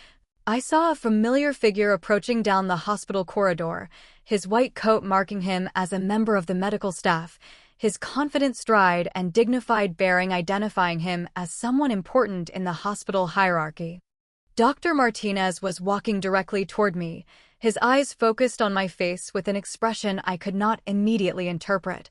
I saw a familiar figure approaching down the hospital corridor, his white coat marking him as a member of the medical staff, his confident stride and dignified bearing identifying him as someone important in the hospital hierarchy. Dr. Martinez was walking directly toward me, his eyes focused on my face with an expression I could not immediately interpret.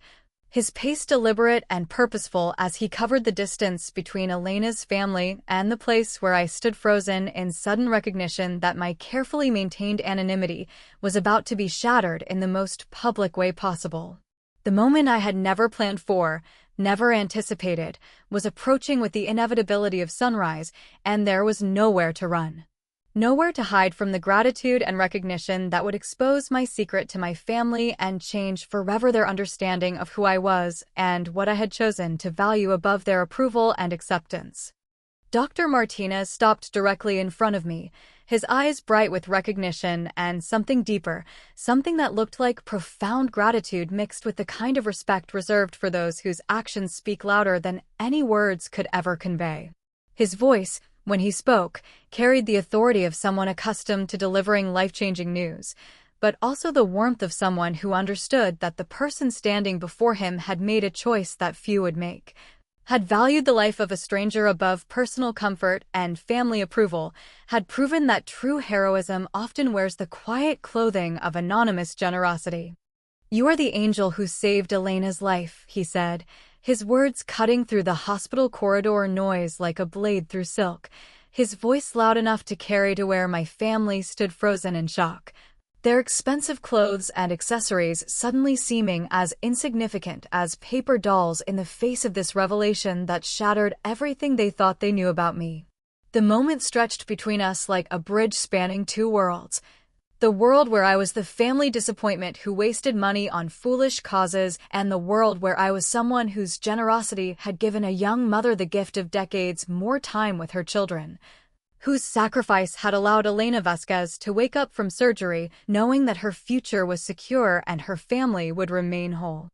His pace deliberate and purposeful as he covered the distance between Elena's family and the place where I stood frozen in sudden recognition that my carefully maintained anonymity was about to be shattered in the most public way possible. The moment I had never planned for, never anticipated, was approaching with the inevitability of sunrise, and there was nowhere to run. Nowhere to hide from the gratitude and recognition that would expose my secret to my family and change forever their understanding of who I was and what I had chosen to value above their approval and acceptance. Dr. Martinez stopped directly in front of me, his eyes bright with recognition and something deeper, something that looked like profound gratitude mixed with the kind of respect reserved for those whose actions speak louder than any words could ever convey. His voice, when he spoke, carried the authority of someone accustomed to delivering life-changing news, but also the warmth of someone who understood that the person standing before him had made a choice that few would make, had valued the life of a stranger above personal comfort and family approval, had proven that true heroism often wears the quiet clothing of anonymous generosity. "You are the angel who saved Elena's life," he said, his words cutting through the hospital corridor noise like a blade through silk, his voice loud enough to carry to where my family stood frozen in shock, their expensive clothes and accessories suddenly seeming as insignificant as paper dolls in the face of this revelation that shattered everything they thought they knew about me. The moment stretched between us like a bridge spanning two worlds. The world where I was the family disappointment who wasted money on foolish causes, and the world where I was someone whose generosity had given a young mother the gift of decades more time with her children, whose sacrifice had allowed Elena Vasquez to wake up from surgery knowing that her future was secure and her family would remain whole.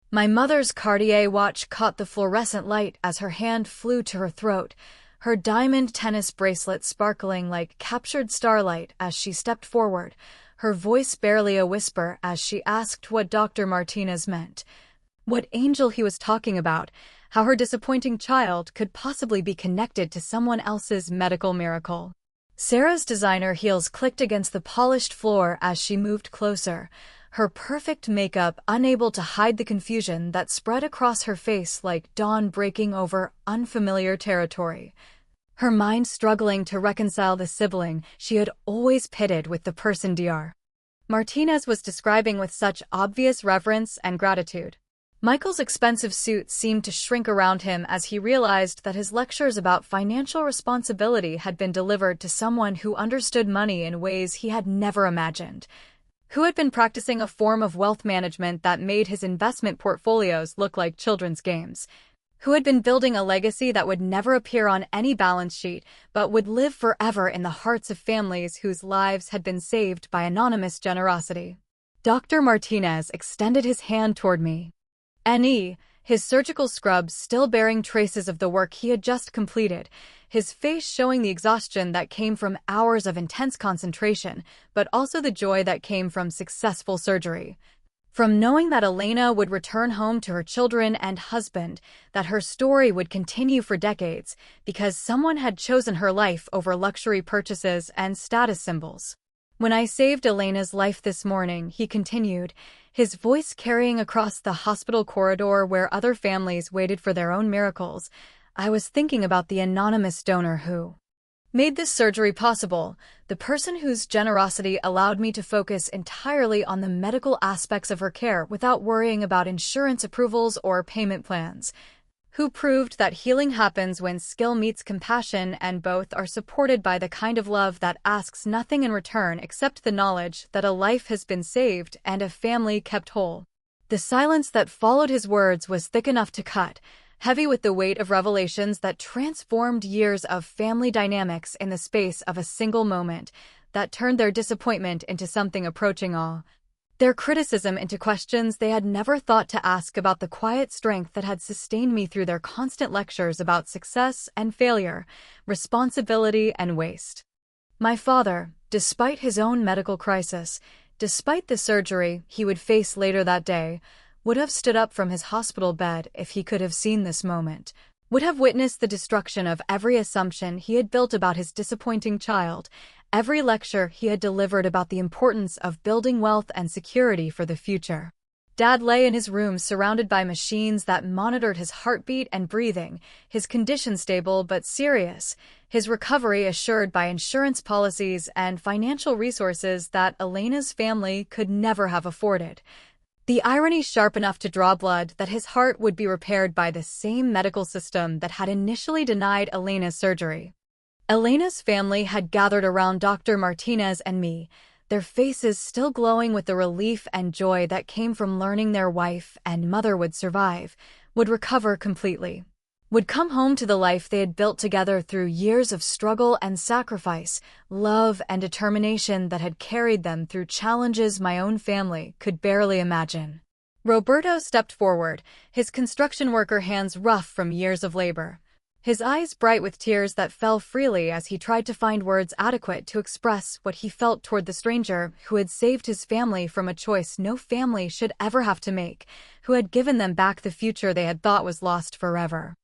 My mother's Cartier watch caught the fluorescent light as her hand flew to her throat, her diamond tennis bracelet sparkling like captured starlight as she stepped forward, her voice barely a whisper as she asked what Dr. Martinez meant, what angel he was talking about, how her disappointing child could possibly be connected to someone else's medical miracle. Sarah's designer heels clicked against the polished floor as she moved closer, her perfect makeup unable to hide the confusion that spread across her face like dawn breaking over unfamiliar territory, her mind struggling to reconcile the sibling she had always pitted with the person Dr. Martinez was describing with such obvious reverence and gratitude. Michael's expensive suit seemed to shrink around him as he realized that his lectures about financial responsibility had been delivered to someone who understood money in ways he had never imagined, who had been practicing a form of wealth management that made his investment portfolios look like children's games, who had been building a legacy that would never appear on any balance sheet but would live forever in the hearts of families whose lives had been saved by anonymous generosity. Dr. Martinez extended his hand toward me. His surgical scrubs still bearing traces of the work he had just completed, his face showing the exhaustion that came from hours of intense concentration, but also the joy that came from successful surgery. From knowing that Elena would return home to her children and husband, that her story would continue for decades, because someone had chosen her life over luxury purchases and status symbols. "When I saved Elena's life this morning," he continued, his voice carrying across the hospital corridor where other families waited for their own miracles, "I was thinking about the anonymous donor who made this surgery possible, the person whose generosity allowed me to focus entirely on the medical aspects of her care without worrying about insurance approvals or payment plans, who proved that healing happens when skill meets compassion and both are supported by the kind of love that asks nothing in return except the knowledge that a life has been saved and a family kept whole. The silence that followed his words was thick enough to cut, heavy with the weight of revelations that transformed years of family dynamics in the space of a single moment, that turned their disappointment into something approaching awe, their criticism into questions they had never thought to ask about the quiet strength that had sustained me through their constant lectures about success and failure, responsibility and waste. My father, despite his own medical crisis, despite the surgery he would face later that day, would have stood up from his hospital bed if he could have seen this moment, would have witnessed the destruction of every assumption he had built about his disappointing child, every lecture he had delivered about the importance of building wealth and security for the future. Dad lay in his room surrounded by machines that monitored his heartbeat and breathing, his condition stable but serious, his recovery assured by insurance policies and financial resources that Elena's family could never have afforded. The irony sharp enough to draw blood that his heart would be repaired by the same medical system that had initially denied Elena's surgery. Elena's family had gathered around Dr. Martinez and me, their faces still glowing with the relief and joy that came from learning their wife and mother would survive, would recover completely, would come home to the life they had built together through years of struggle and sacrifice, love and determination that had carried them through challenges my own family could barely imagine. Roberto stepped forward, his construction worker hands rough from years of labor, his eyes bright with tears that fell freely as he tried to find words adequate to express what he felt toward the stranger who had saved his family from a choice no family should ever have to make, who had given them back the future they had thought was lost forever.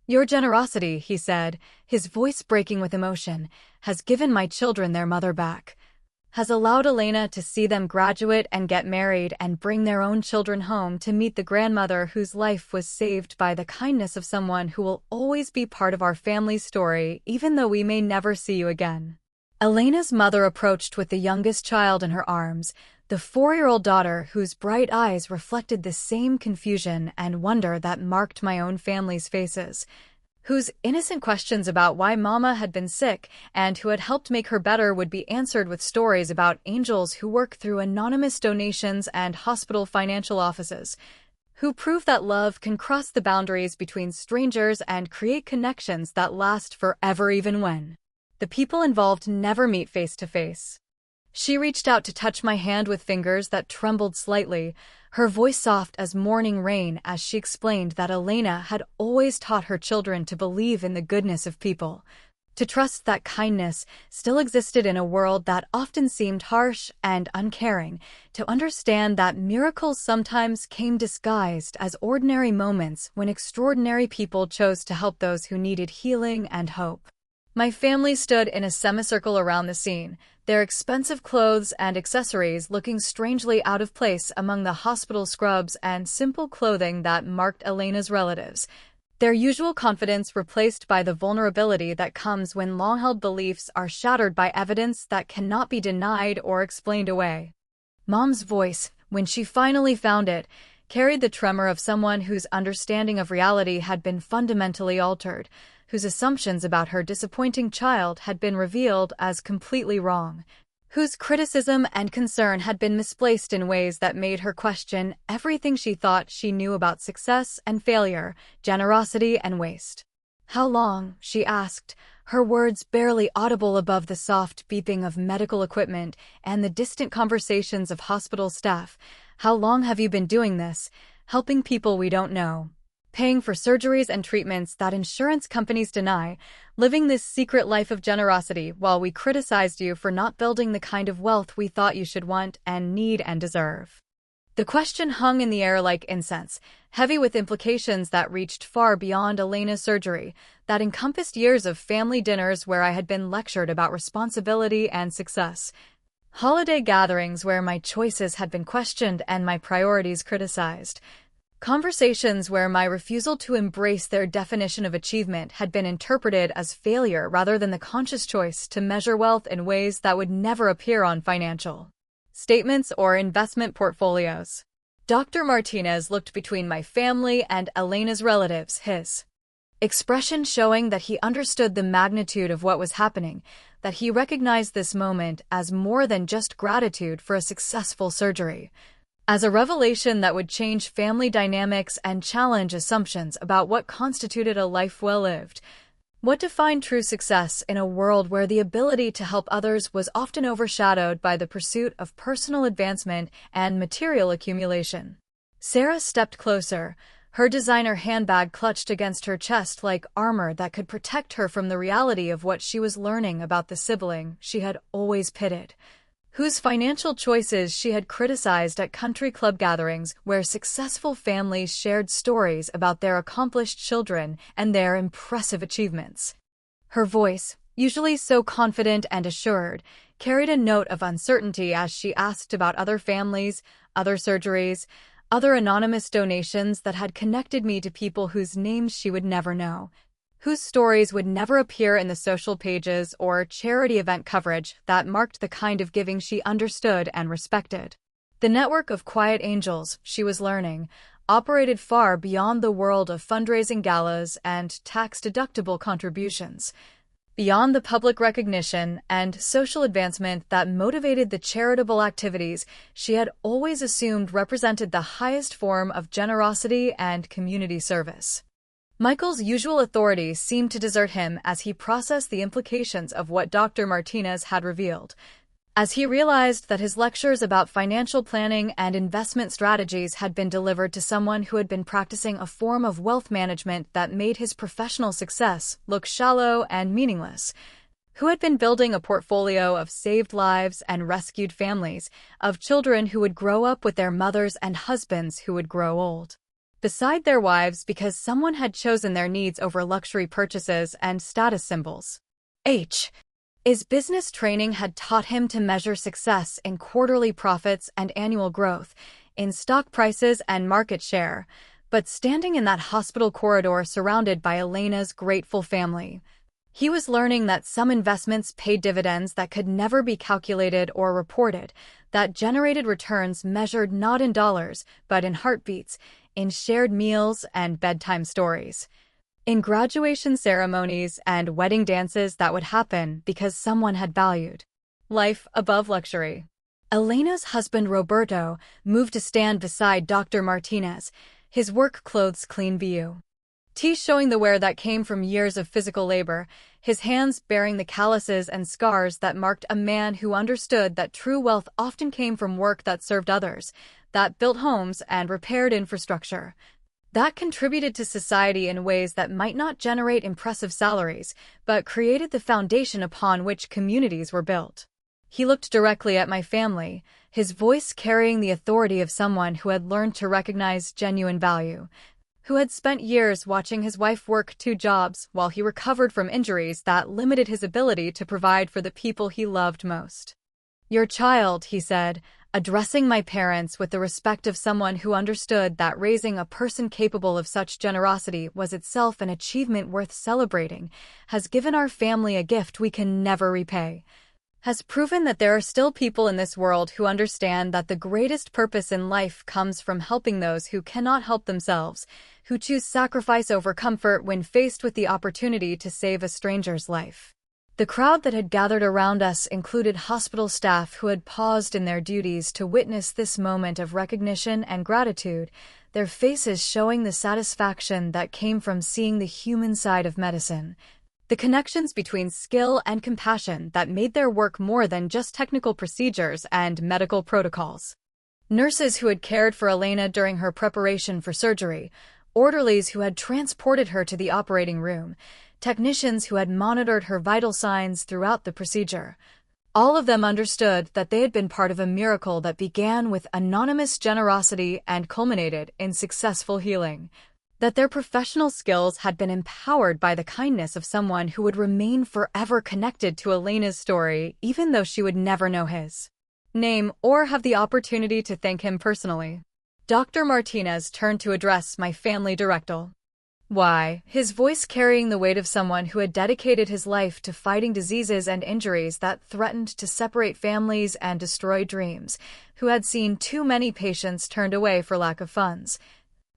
Your generosity, he said, his voice breaking with emotion, has given my children their mother back, has allowed Elena to see them graduate and get married and bring their own children home to meet the grandmother whose life was saved by the kindness of someone who will always be part of our family's story even though we may never see you again. Elena's mother approached with the youngest child in her arms, the 4-year-old daughter whose bright eyes reflected the same confusion and wonder that marked my own family's faces, whose innocent questions about why Mama had been sick and who had helped make her better would be answered with stories about angels who work through anonymous donations and hospital financial offices, who prove that love can cross the boundaries between strangers and create connections that last forever even when the people involved never meet face to face. She reached out to touch my hand with fingers that trembled slightly, her voice soft as morning rain as she explained that Elena had always taught her children to believe in the goodness of people, to trust that kindness still existed in a world that often seemed harsh and uncaring, to understand that miracles sometimes came disguised as ordinary moments when extraordinary people chose to help those who needed healing and hope. My family stood in a semicircle around the scene, their expensive clothes and accessories looking strangely out of place among the hospital scrubs and simple clothing that marked Elena's relatives, their usual confidence replaced by the vulnerability that comes when long-held beliefs are shattered by evidence that cannot be denied or explained away. Mom's voice, when she finally found it, carried the tremor of someone whose understanding of reality had been fundamentally altered, whose assumptions about her disappointing child had been revealed as completely wrong, whose criticism and concern had been misplaced in ways that made her question everything she thought she knew about success and failure, generosity and waste. How long, she asked, her words barely audible above the soft beeping of medical equipment and the distant conversations of hospital staff. How long have you been doing this, helping people we don't know? Paying for surgeries and treatments that insurance companies deny, living this secret life of generosity while we criticized you for not building the kind of wealth we thought you should want and need and deserve. The question hung in the air like incense, heavy with implications that reached far beyond Elena's surgery, that encompassed years of family dinners where I had been lectured about responsibility and success, holiday gatherings where my choices had been questioned and my priorities criticized, Conversations where my refusal to embrace their definition of achievement had been interpreted as failure rather than the conscious choice to measure wealth in ways that would never appear on financial statements or investment portfolios. Dr. Martinez looked between my family and Elena's relatives, his expression showing that he understood the magnitude of what was happening, that he recognized this moment as more than just gratitude for a successful surgery, as a revelation that would change family dynamics and challenge assumptions about what constituted a life well lived. What defined true success in a world where the ability to help others was often overshadowed by the pursuit of personal advancement and material accumulation? Sarah stepped closer, her designer handbag clutched against her chest like armor that could protect her from the reality of what she was learning about the sibling she had always pitied, whose financial choices she had criticized at country club gatherings where successful families shared stories about their accomplished children and their impressive achievements. Her voice, usually so confident and assured, carried a note of uncertainty as she asked about other families, other surgeries, other anonymous donations that had connected me to people whose names she would never know, whose stories would never appear in the social pages or charity event coverage that marked the kind of giving she understood and respected. The network of quiet angels, she was learning, operated far beyond the world of fundraising galas and tax-deductible contributions, beyond the public recognition and social advancement that motivated the charitable activities she had always assumed represented the highest form of generosity and community service. Michael's usual authority seemed to desert him as he processed the implications of what Dr. Martinez had revealed. As he realized that his lectures about financial planning and investment strategies had been delivered to someone who had been practicing a form of wealth management that made his professional success look shallow and meaningless, who had been building a portfolio of saved lives and rescued families, of children who would grow up with their mothers and husbands who would grow old beside their wives because someone had chosen their needs over luxury purchases and status symbols. His business training had taught him to measure success in quarterly profits and annual growth, in stock prices and market share, but standing in that hospital corridor surrounded by Elena's grateful family, he was learning that some investments paid dividends that could never be calculated or reported, that generated returns measured not in dollars, but in heartbeats, in shared meals and bedtime stories, in graduation ceremonies and wedding dances that would happen because someone had valued life above luxury. Elena's husband Roberto moved to stand beside Dr. Martinez, his work clothes clean view tee showing the wear that came from years of physical labor, his hands bearing the calluses and scars that marked a man who understood that true wealth often came from work that served others, that built homes and repaired infrastructure, that contributed to society in ways that might not generate impressive salaries, but created the foundation upon which communities were built. He looked directly at my family, his voice carrying the authority of someone who had learned to recognize genuine value, who had spent years watching his wife work 2 jobs while he recovered from injuries that limited his ability to provide for the people he loved most. "Your child," he said, addressing my parents with the respect of someone who understood that raising a person capable of such generosity was itself an achievement worth celebrating, has given our family a gift we can never repay, has proven that there are still people in this world who understand that the greatest purpose in life comes from helping those who cannot help themselves, who choose sacrifice over comfort when faced with the opportunity to save a stranger's life. The crowd that had gathered around us included hospital staff who had paused in their duties to witness this moment of recognition and gratitude, their faces showing the satisfaction that came from seeing the human side of medicine, the connections between skill and compassion that made their work more than just technical procedures and medical protocols. Nurses who had cared for Elena during her preparation for surgery, orderlies who had transported her to the operating room, technicians who had monitored her vital signs throughout the procedure. All of them understood that they had been part of a miracle that began with anonymous generosity and culminated in successful healing, that their professional skills had been empowered by the kindness of someone who would remain forever connected to Elena's story even though she would never know his name or have the opportunity to thank him personally. Dr. Martinez turned to address my family directly. Why, his voice carrying the weight of someone who had dedicated his life to fighting diseases and injuries that threatened to separate families and destroy dreams, who had seen too many patients turned away for lack of funds,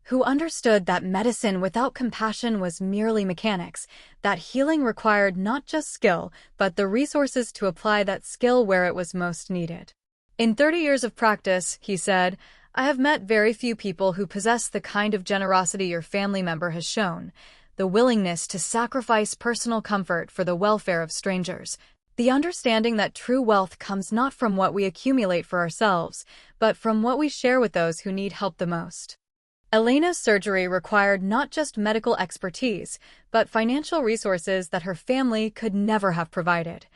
who understood that medicine without compassion was merely mechanics, that healing required not just skill, but the resources to apply that skill where it was most needed. In 30 years of practice, he said, I have met very few people who possess the kind of generosity your family member has shown, the willingness to sacrifice personal comfort for the welfare of strangers, the understanding that true wealth comes not from what we accumulate for ourselves, but from what we share with those who need help the most. Elena's surgery required not just medical expertise, but financial resources that her family could never have provided.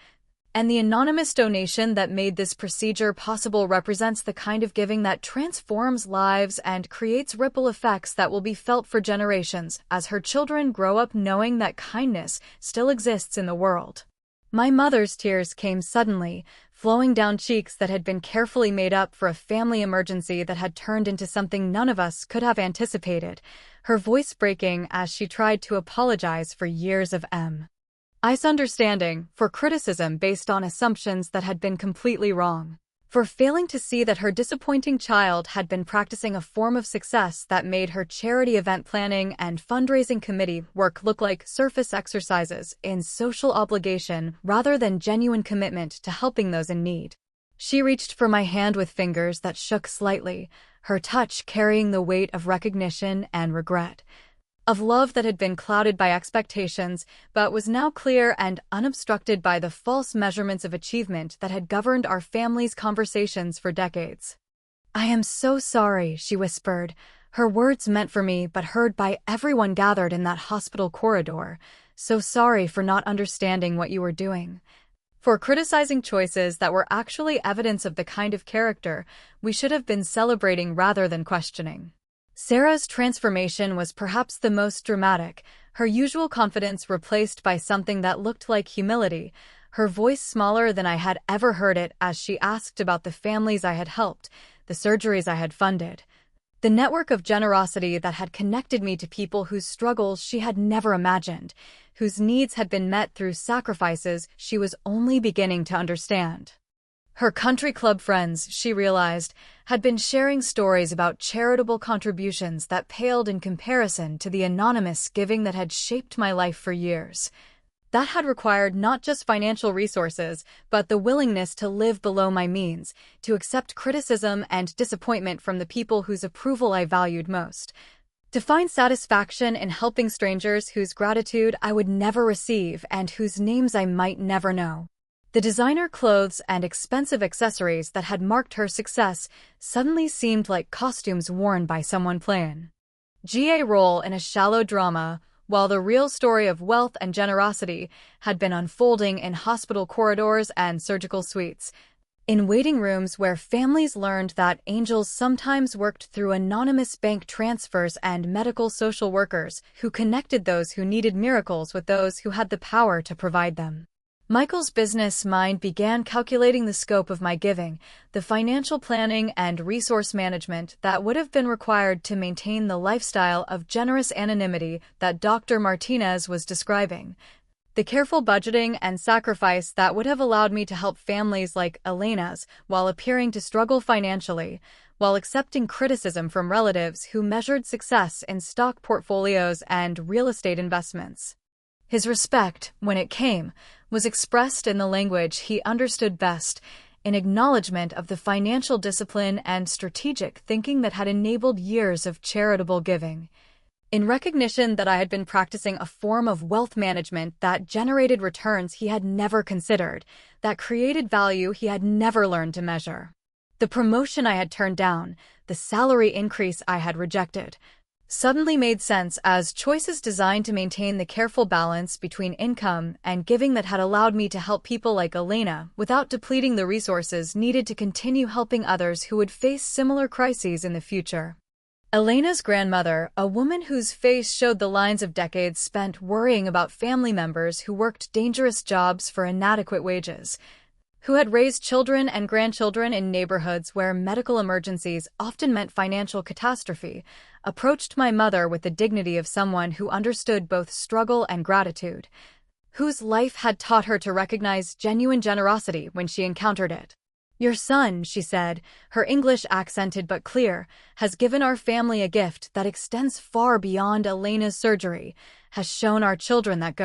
And the anonymous donation that made this procedure possible represents the kind of giving that transforms lives and creates ripple effects that will be felt for generations as her children grow up knowing that kindness still exists in the world. My mother's tears came suddenly, flowing down cheeks that had been carefully made up for a family emergency that had turned into something none of us could have anticipated, her voice breaking as she tried to apologize for years of misunderstanding, for criticism based on assumptions that had been completely wrong, for failing to see that her disappointing child had been practicing a form of success that made her charity event planning and fundraising committee work look like surface exercises in social obligation rather than genuine commitment to helping those in need. She reached for my hand with fingers that shook slightly, her touch carrying the weight of recognition and regret, of love that had been clouded by expectations, but was now clear and unobstructed by the false measurements of achievement that had governed our family's conversations for decades. I am so sorry, she whispered, her words meant for me but heard by everyone gathered in that hospital corridor. So sorry for not understanding what you were doing, for criticizing choices that were actually evidence of the kind of character we should have been celebrating rather than questioning. Sarah's transformation was perhaps the most dramatic, her usual confidence replaced by something that looked like humility, her voice smaller than I had ever heard it as she asked about the families I had helped, the surgeries I had funded, the network of generosity that had connected me to people whose struggles she had never imagined, whose needs had been met through sacrifices she was only beginning to understand. Her country club friends, she realized, had been sharing stories about charitable contributions that paled in comparison to the anonymous giving that had shaped my life for years. That had required not just financial resources, but the willingness to live below my means, to accept criticism and disappointment from the people whose approval I valued most, to find satisfaction in helping strangers whose gratitude I would never receive and whose names I might never know. The designer clothes and expensive accessories that had marked her success suddenly seemed like costumes worn by someone playing a role in a shallow drama, while the real story of wealth and generosity had been unfolding in hospital corridors and surgical suites, in waiting rooms where families learned that angels sometimes worked through anonymous bank transfers and medical social workers who connected those who needed miracles with those who had the power to provide them. Michael's business mind began calculating the scope of my giving, the financial planning and resource management that would have been required to maintain the lifestyle of generous anonymity that Dr. Martinez was describing, the careful budgeting and sacrifice that would have allowed me to help families like Elena's while appearing to struggle financially, while accepting criticism from relatives who measured success in stock portfolios and real estate investments. His respect, when it came, was expressed in the language he understood best, in acknowledgement of the financial discipline and strategic thinking that had enabled years of charitable giving, in recognition that I had been practicing a form of wealth management that generated returns he had never considered, that created value he had never learned to measure. The promotion I had turned down, the salary increase I had rejected, suddenly made sense as choices designed to maintain the careful balance between income and giving that had allowed me to help people like Elena without depleting the resources needed to continue helping others who would face similar crises in the future. Elena's grandmother, a woman whose face showed the lines of decades spent worrying about family members who worked dangerous jobs for inadequate wages, who had raised children and grandchildren in neighborhoods where medical emergencies often meant financial catastrophe, approached my mother with the dignity of someone who understood both struggle and gratitude, whose life had taught her to recognize genuine generosity when she encountered it. "Your son," she said, her English accented but clear, "has given our family a gift that extends far beyond Elena's surgery, has shown our children that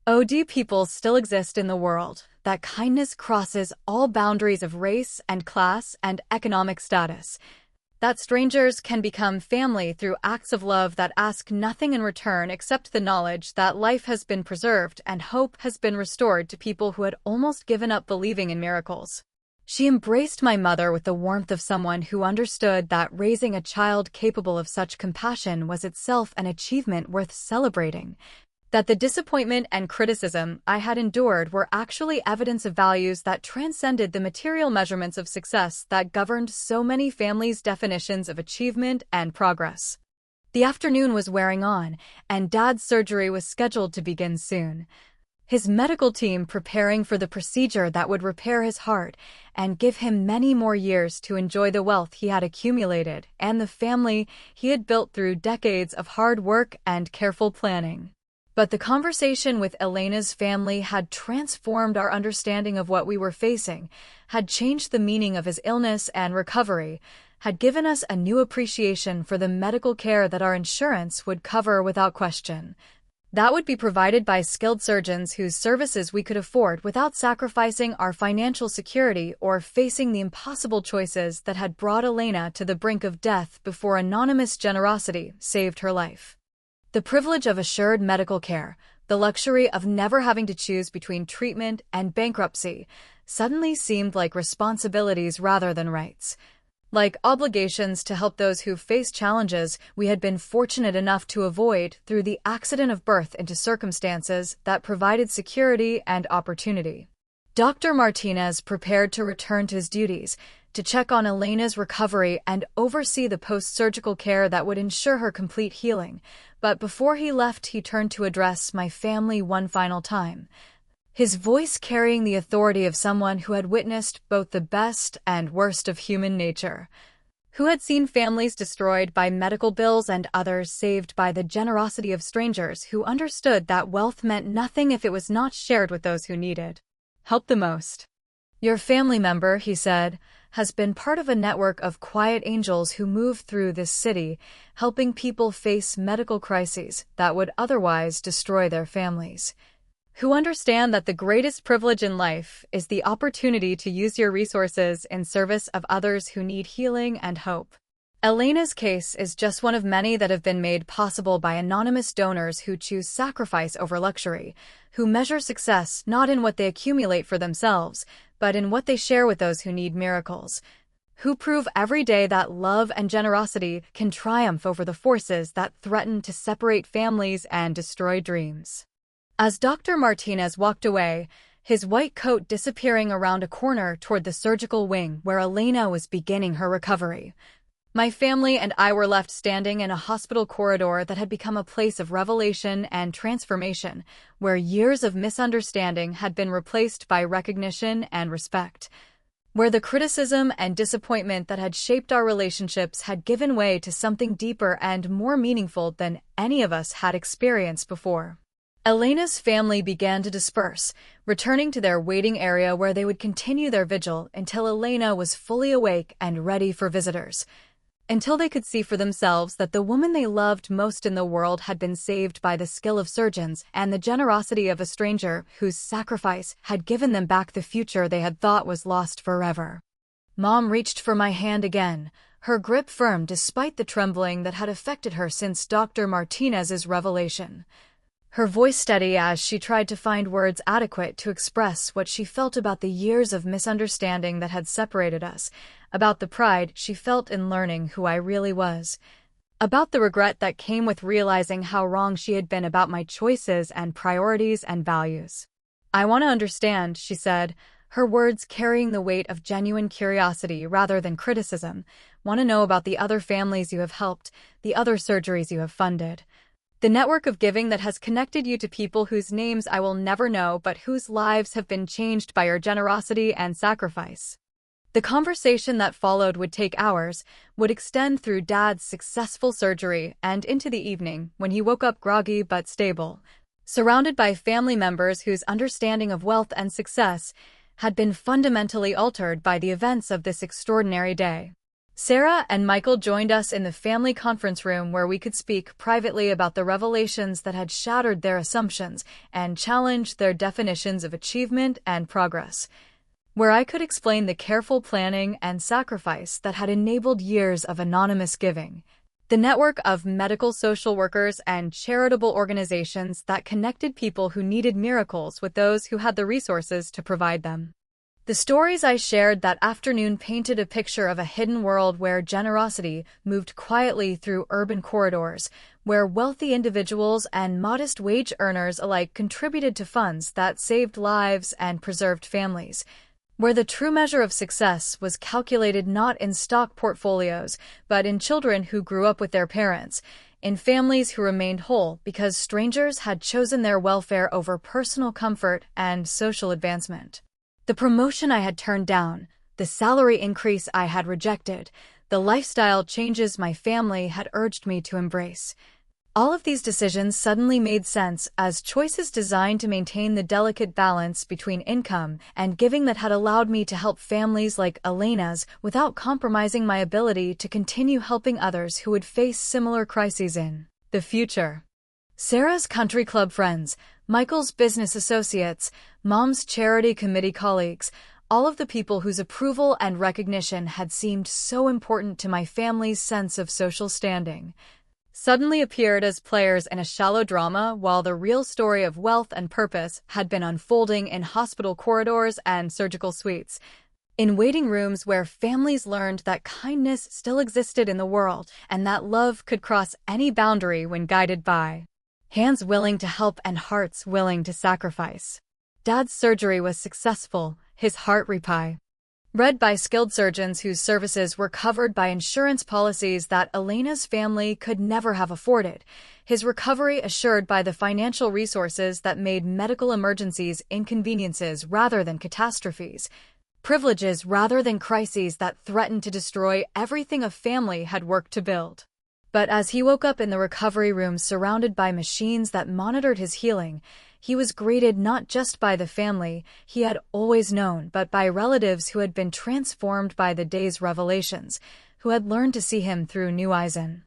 OD people still exist in the world, that kindness crosses all boundaries of race and class and economic status, that strangers can become family through acts of love that ask nothing in return except the knowledge that life has been preserved and hope has been restored to people who had almost given up believing in miracles." She embraced my mother with the warmth of someone who understood that raising a child capable of such compassion was itself an achievement worth celebrating, that the disappointment and criticism I had endured were actually evidence of values that transcended the material measurements of success that governed so many families' definitions of achievement and progress. The afternoon was wearing on, and Dad's surgery was scheduled to begin soon. His medical team preparing for the procedure that would repair his heart and give him many more years to enjoy the wealth he had accumulated and the family he had built through decades of hard work and careful planning. But the conversation with Elena's family had transformed our understanding of what we were facing, had changed the meaning of his illness and recovery, had given us a new appreciation for the medical care that our insurance would cover without question. That would be provided by skilled surgeons whose services we could afford without sacrificing our financial security or facing the impossible choices that had brought Elena to the brink of death before anonymous generosity saved her life. The privilege of assured medical care, the luxury of never having to choose between treatment and bankruptcy, suddenly seemed like responsibilities rather than rights. Like obligations to help those who face challenges we had been fortunate enough to avoid through the accident of birth into circumstances that provided security and opportunity. Dr. Martinez prepared to return to his duties, to check on Elena's recovery and oversee the post-surgical care that would ensure her complete healing, but before he left he turned to address my family one final time, his voice carrying the authority of someone who had witnessed both the best and worst of human nature, who had seen families destroyed by medical bills and others saved by the generosity of strangers who understood that wealth meant nothing if it was not shared with those who needed help the most. "Your family member," he said, "has been part of a network of quiet angels who move through this city, helping people face medical crises that would otherwise destroy their families, who understand that the greatest privilege in life is the opportunity to use your resources in service of others who need healing and hope." Elena's case is just one of many that have been made possible by anonymous donors who choose sacrifice over luxury, who measure success not in what they accumulate for themselves, but in what they share with those who need miracles, who prove every day that love and generosity can triumph over the forces that threaten to separate families and destroy dreams. As Dr. Martinez walked away, his white coat disappearing around a corner toward the surgical wing where Elena was beginning her recovery, my family and I were left standing in a hospital corridor that had become a place of revelation and transformation, where years of misunderstanding had been replaced by recognition and respect, where the criticism and disappointment that had shaped our relationships had given way to something deeper and more meaningful than any of us had experienced before. Elena's family began to disperse, returning to their waiting area where they would continue their vigil until Elena was fully awake and ready for visitors, until they could see for themselves that the woman they loved most in the world had been saved by the skill of surgeons and the generosity of a stranger whose sacrifice had given them back the future they had thought was lost forever. Mom reached for my hand again, her grip firm despite the trembling that had affected her since Dr. Martinez's revelation, her voice steady as she tried to find words adequate to express what she felt about the years of misunderstanding that had separated us, about the pride she felt in learning who I really was, about the regret that came with realizing how wrong she had been about my choices and priorities and values. "I want to understand," she said, her words carrying the weight of genuine curiosity rather than criticism. "Want to know about the other families you have helped, the other surgeries you have funded." The network of giving that has connected you to people whose names I will never know but whose lives have been changed by your generosity and sacrifice. The conversation that followed would take hours, would extend through Dad's successful surgery and into the evening when he woke up groggy but stable, surrounded by family members whose understanding of wealth and success had been fundamentally altered by the events of this extraordinary day. Sarah and Michael joined us in the family conference room where we could speak privately about the revelations that had shattered their assumptions and challenged their definitions of achievement and progress, where I could explain the careful planning and sacrifice that had enabled years of anonymous giving, the network of medical social workers and charitable organizations that connected people who needed miracles with those who had the resources to provide them. The stories I shared that afternoon painted a picture of a hidden world where generosity moved quietly through urban corridors, where wealthy individuals and modest wage earners alike contributed to funds that saved lives and preserved families, where the true measure of success was calculated not in stock portfolios, but in children who grew up with their parents, in families who remained whole because strangers had chosen their welfare over personal comfort and social advancement. The promotion I had turned down, the salary increase I had rejected, the lifestyle changes my family had urged me to embrace. All of these decisions suddenly made sense as choices designed to maintain the delicate balance between income and giving that had allowed me to help families like Elena's without compromising my ability to continue helping others who would face similar crises in the future. Sarah's country club friends, Michael's business associates, Mom's charity committee colleagues, all of the people whose approval and recognition had seemed so important to my family's sense of social standing, suddenly appeared as players in a shallow drama while the real story of wealth and purpose had been unfolding in hospital corridors and surgical suites, in waiting rooms where families learned that kindness still existed in the world and that love could cross any boundary when guided by hands willing to help and hearts willing to sacrifice. Dad's surgery was successful, his heart repie. Read by skilled surgeons whose services were covered by insurance policies that Elena's family could never have afforded, his recovery assured by the financial resources that made medical emergencies inconveniences rather than catastrophes, privileges rather than crises that threatened to destroy everything a family had worked to build. But as he woke up in the recovery room surrounded by machines that monitored his healing, he was greeted not just by the family he had always known, but by relatives who had been transformed by the day's revelations, who had learned to see him through new eyes and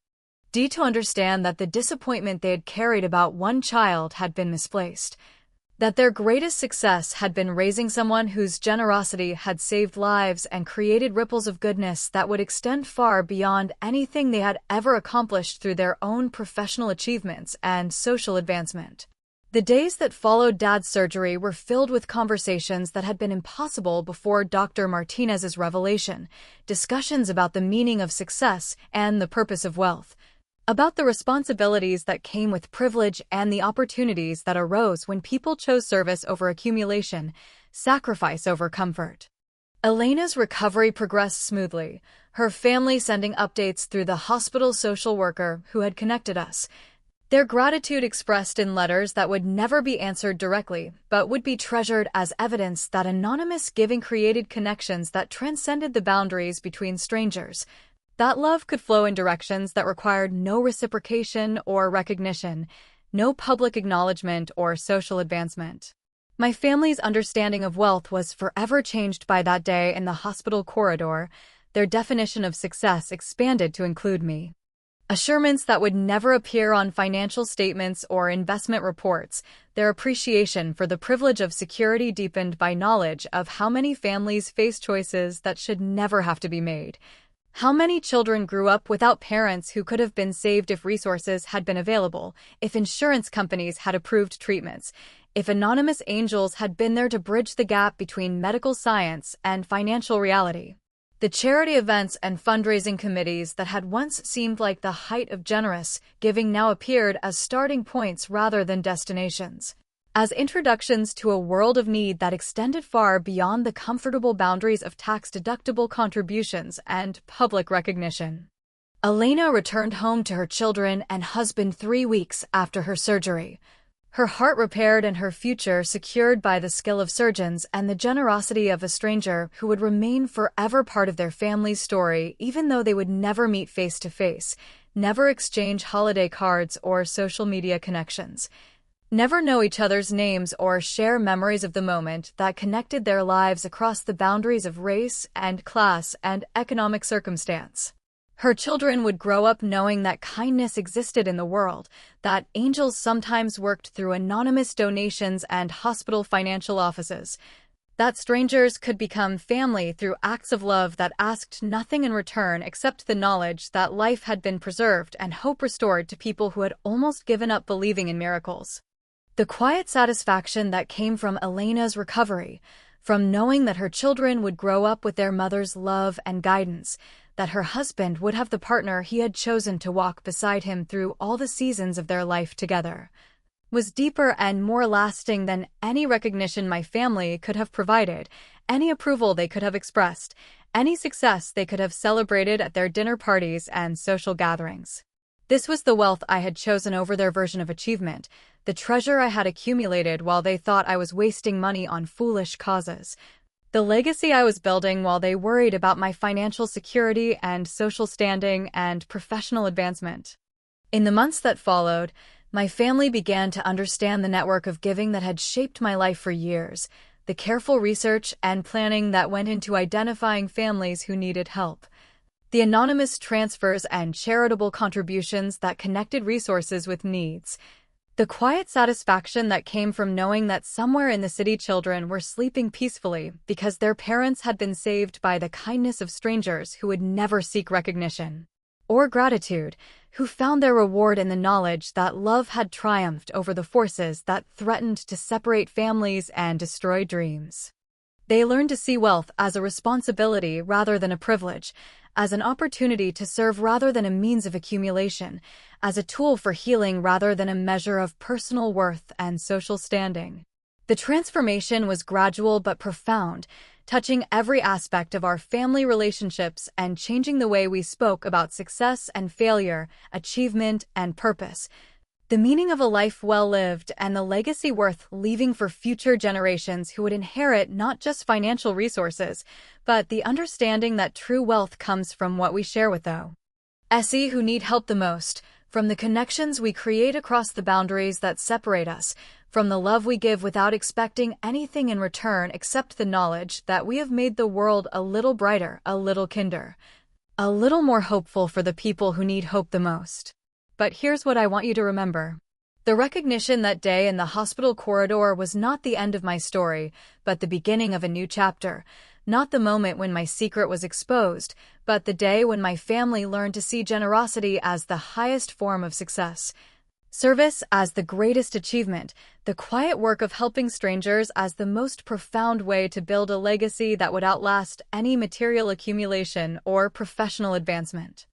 to understand that the disappointment they had carried about one child had been misplaced, that their greatest success had been raising someone whose generosity had saved lives and created ripples of goodness that would extend far beyond anything they had ever accomplished through their own professional achievements and social advancement. The days that followed Dad's surgery were filled with conversations that had been impossible before Dr. Martinez's revelation, discussions about the meaning of success and the purpose of wealth, about the responsibilities that came with privilege and the opportunities that arose when people chose service over accumulation, sacrifice over comfort. Elena's recovery progressed smoothly, her family sending updates through the hospital social worker who had connected us, their gratitude expressed in letters that would never be answered directly, but would be treasured as evidence that anonymous giving created connections that transcended the boundaries between strangers, that love could flow in directions that required no reciprocation or recognition, no public acknowledgement or social advancement. My family's understanding of wealth was forever changed by that day in the hospital corridor, their definition of success expanded to include me. Assurements that would never appear on financial statements or investment reports, their appreciation for the privilege of security deepened by knowledge of how many families face choices that should never have to be made. How many children grew up without parents who could have been saved if resources had been available, if insurance companies had approved treatments, if anonymous angels had been there to bridge the gap between medical science and financial reality. The charity events and fundraising committees that had once seemed like the height of generous giving now appeared as starting points rather than destinations, as introductions to a world of need that extended far beyond the comfortable boundaries of tax-deductible contributions and public recognition. Elena returned home to her children and husband 3 weeks after her surgery. Her heart repaired and her future secured by the skill of surgeons and the generosity of a stranger who would remain forever part of their family's story, even though they would never meet face to face, never exchange holiday cards or social media connections, never know each other's names or share memories of the moment that connected their lives across the boundaries of race and class and economic circumstance. Her children would grow up knowing that kindness existed in the world, that angels sometimes worked through anonymous donations and hospital financial offices, that strangers could become family through acts of love that asked nothing in return except the knowledge that life had been preserved and hope restored to people who had almost given up believing in miracles. The quiet satisfaction that came from Elena's recovery, from knowing that her children would grow up with their mother's love and guidance, that her husband would have the partner he had chosen to walk beside him through all the seasons of their life together, was deeper and more lasting than any recognition my family could have provided, any approval they could have expressed, any success they could have celebrated at their dinner parties and social gatherings. This was the wealth I had chosen over their version of achievement, the treasure I had accumulated while they thought I was wasting money on foolish causes, the legacy I was building while they worried about my financial security and social standing and professional advancement. In the months that followed, my family began to understand the network of giving that had shaped my life for years, the careful research and planning that went into identifying families who needed help, the anonymous transfers and charitable contributions that connected resources with needs, the quiet satisfaction that came from knowing that somewhere in the city children were sleeping peacefully because their parents had been saved by the kindness of strangers who would never seek recognition or gratitude, who found their reward in the knowledge that love had triumphed over the forces that threatened to separate families and destroy dreams. They learned to see wealth as a responsibility rather than a privilege, as an opportunity to serve rather than a means of accumulation, as a tool for healing rather than a measure of personal worth and social standing. The transformation was gradual but profound, touching every aspect of our family relationships and changing the way we spoke about success and failure, achievement and purpose, the meaning of a life well lived and the legacy worth leaving for future generations who would inherit not just financial resources, but the understanding that true wealth comes from what we share with those who need help the most, from the connections we create across the boundaries that separate us, from the love we give without expecting anything in return except the knowledge that we have made the world a little brighter, a little kinder, a little more hopeful for the people who need hope the most. But here's what I want you to remember. The recognition that day in the hospital corridor was not the end of my story, but the beginning of a new chapter. Not the moment when my secret was exposed, but the day when my family learned to see generosity as the highest form of success, service as the greatest achievement, the quiet work of helping strangers as the most profound way to build a legacy that would outlast any material accumulation or professional advancement.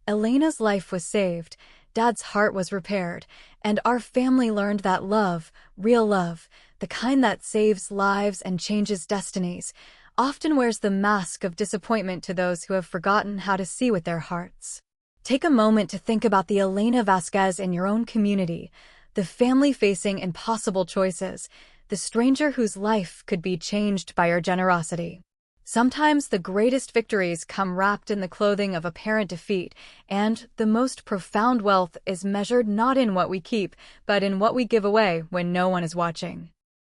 Elena's life was saved. Dad's heart was repaired, and our family learned that love, real love, the kind that saves lives and changes destinies, often wears the mask of disappointment to those who have forgotten how to see with their hearts. Take a moment to think about the Elena Vasquez in your own community, the family facing impossible choices, the stranger whose life could be changed by your generosity. Sometimes the greatest victories come wrapped in the clothing of apparent defeat, and the most profound wealth is measured not in what we keep, but in what we give away when no one is watching.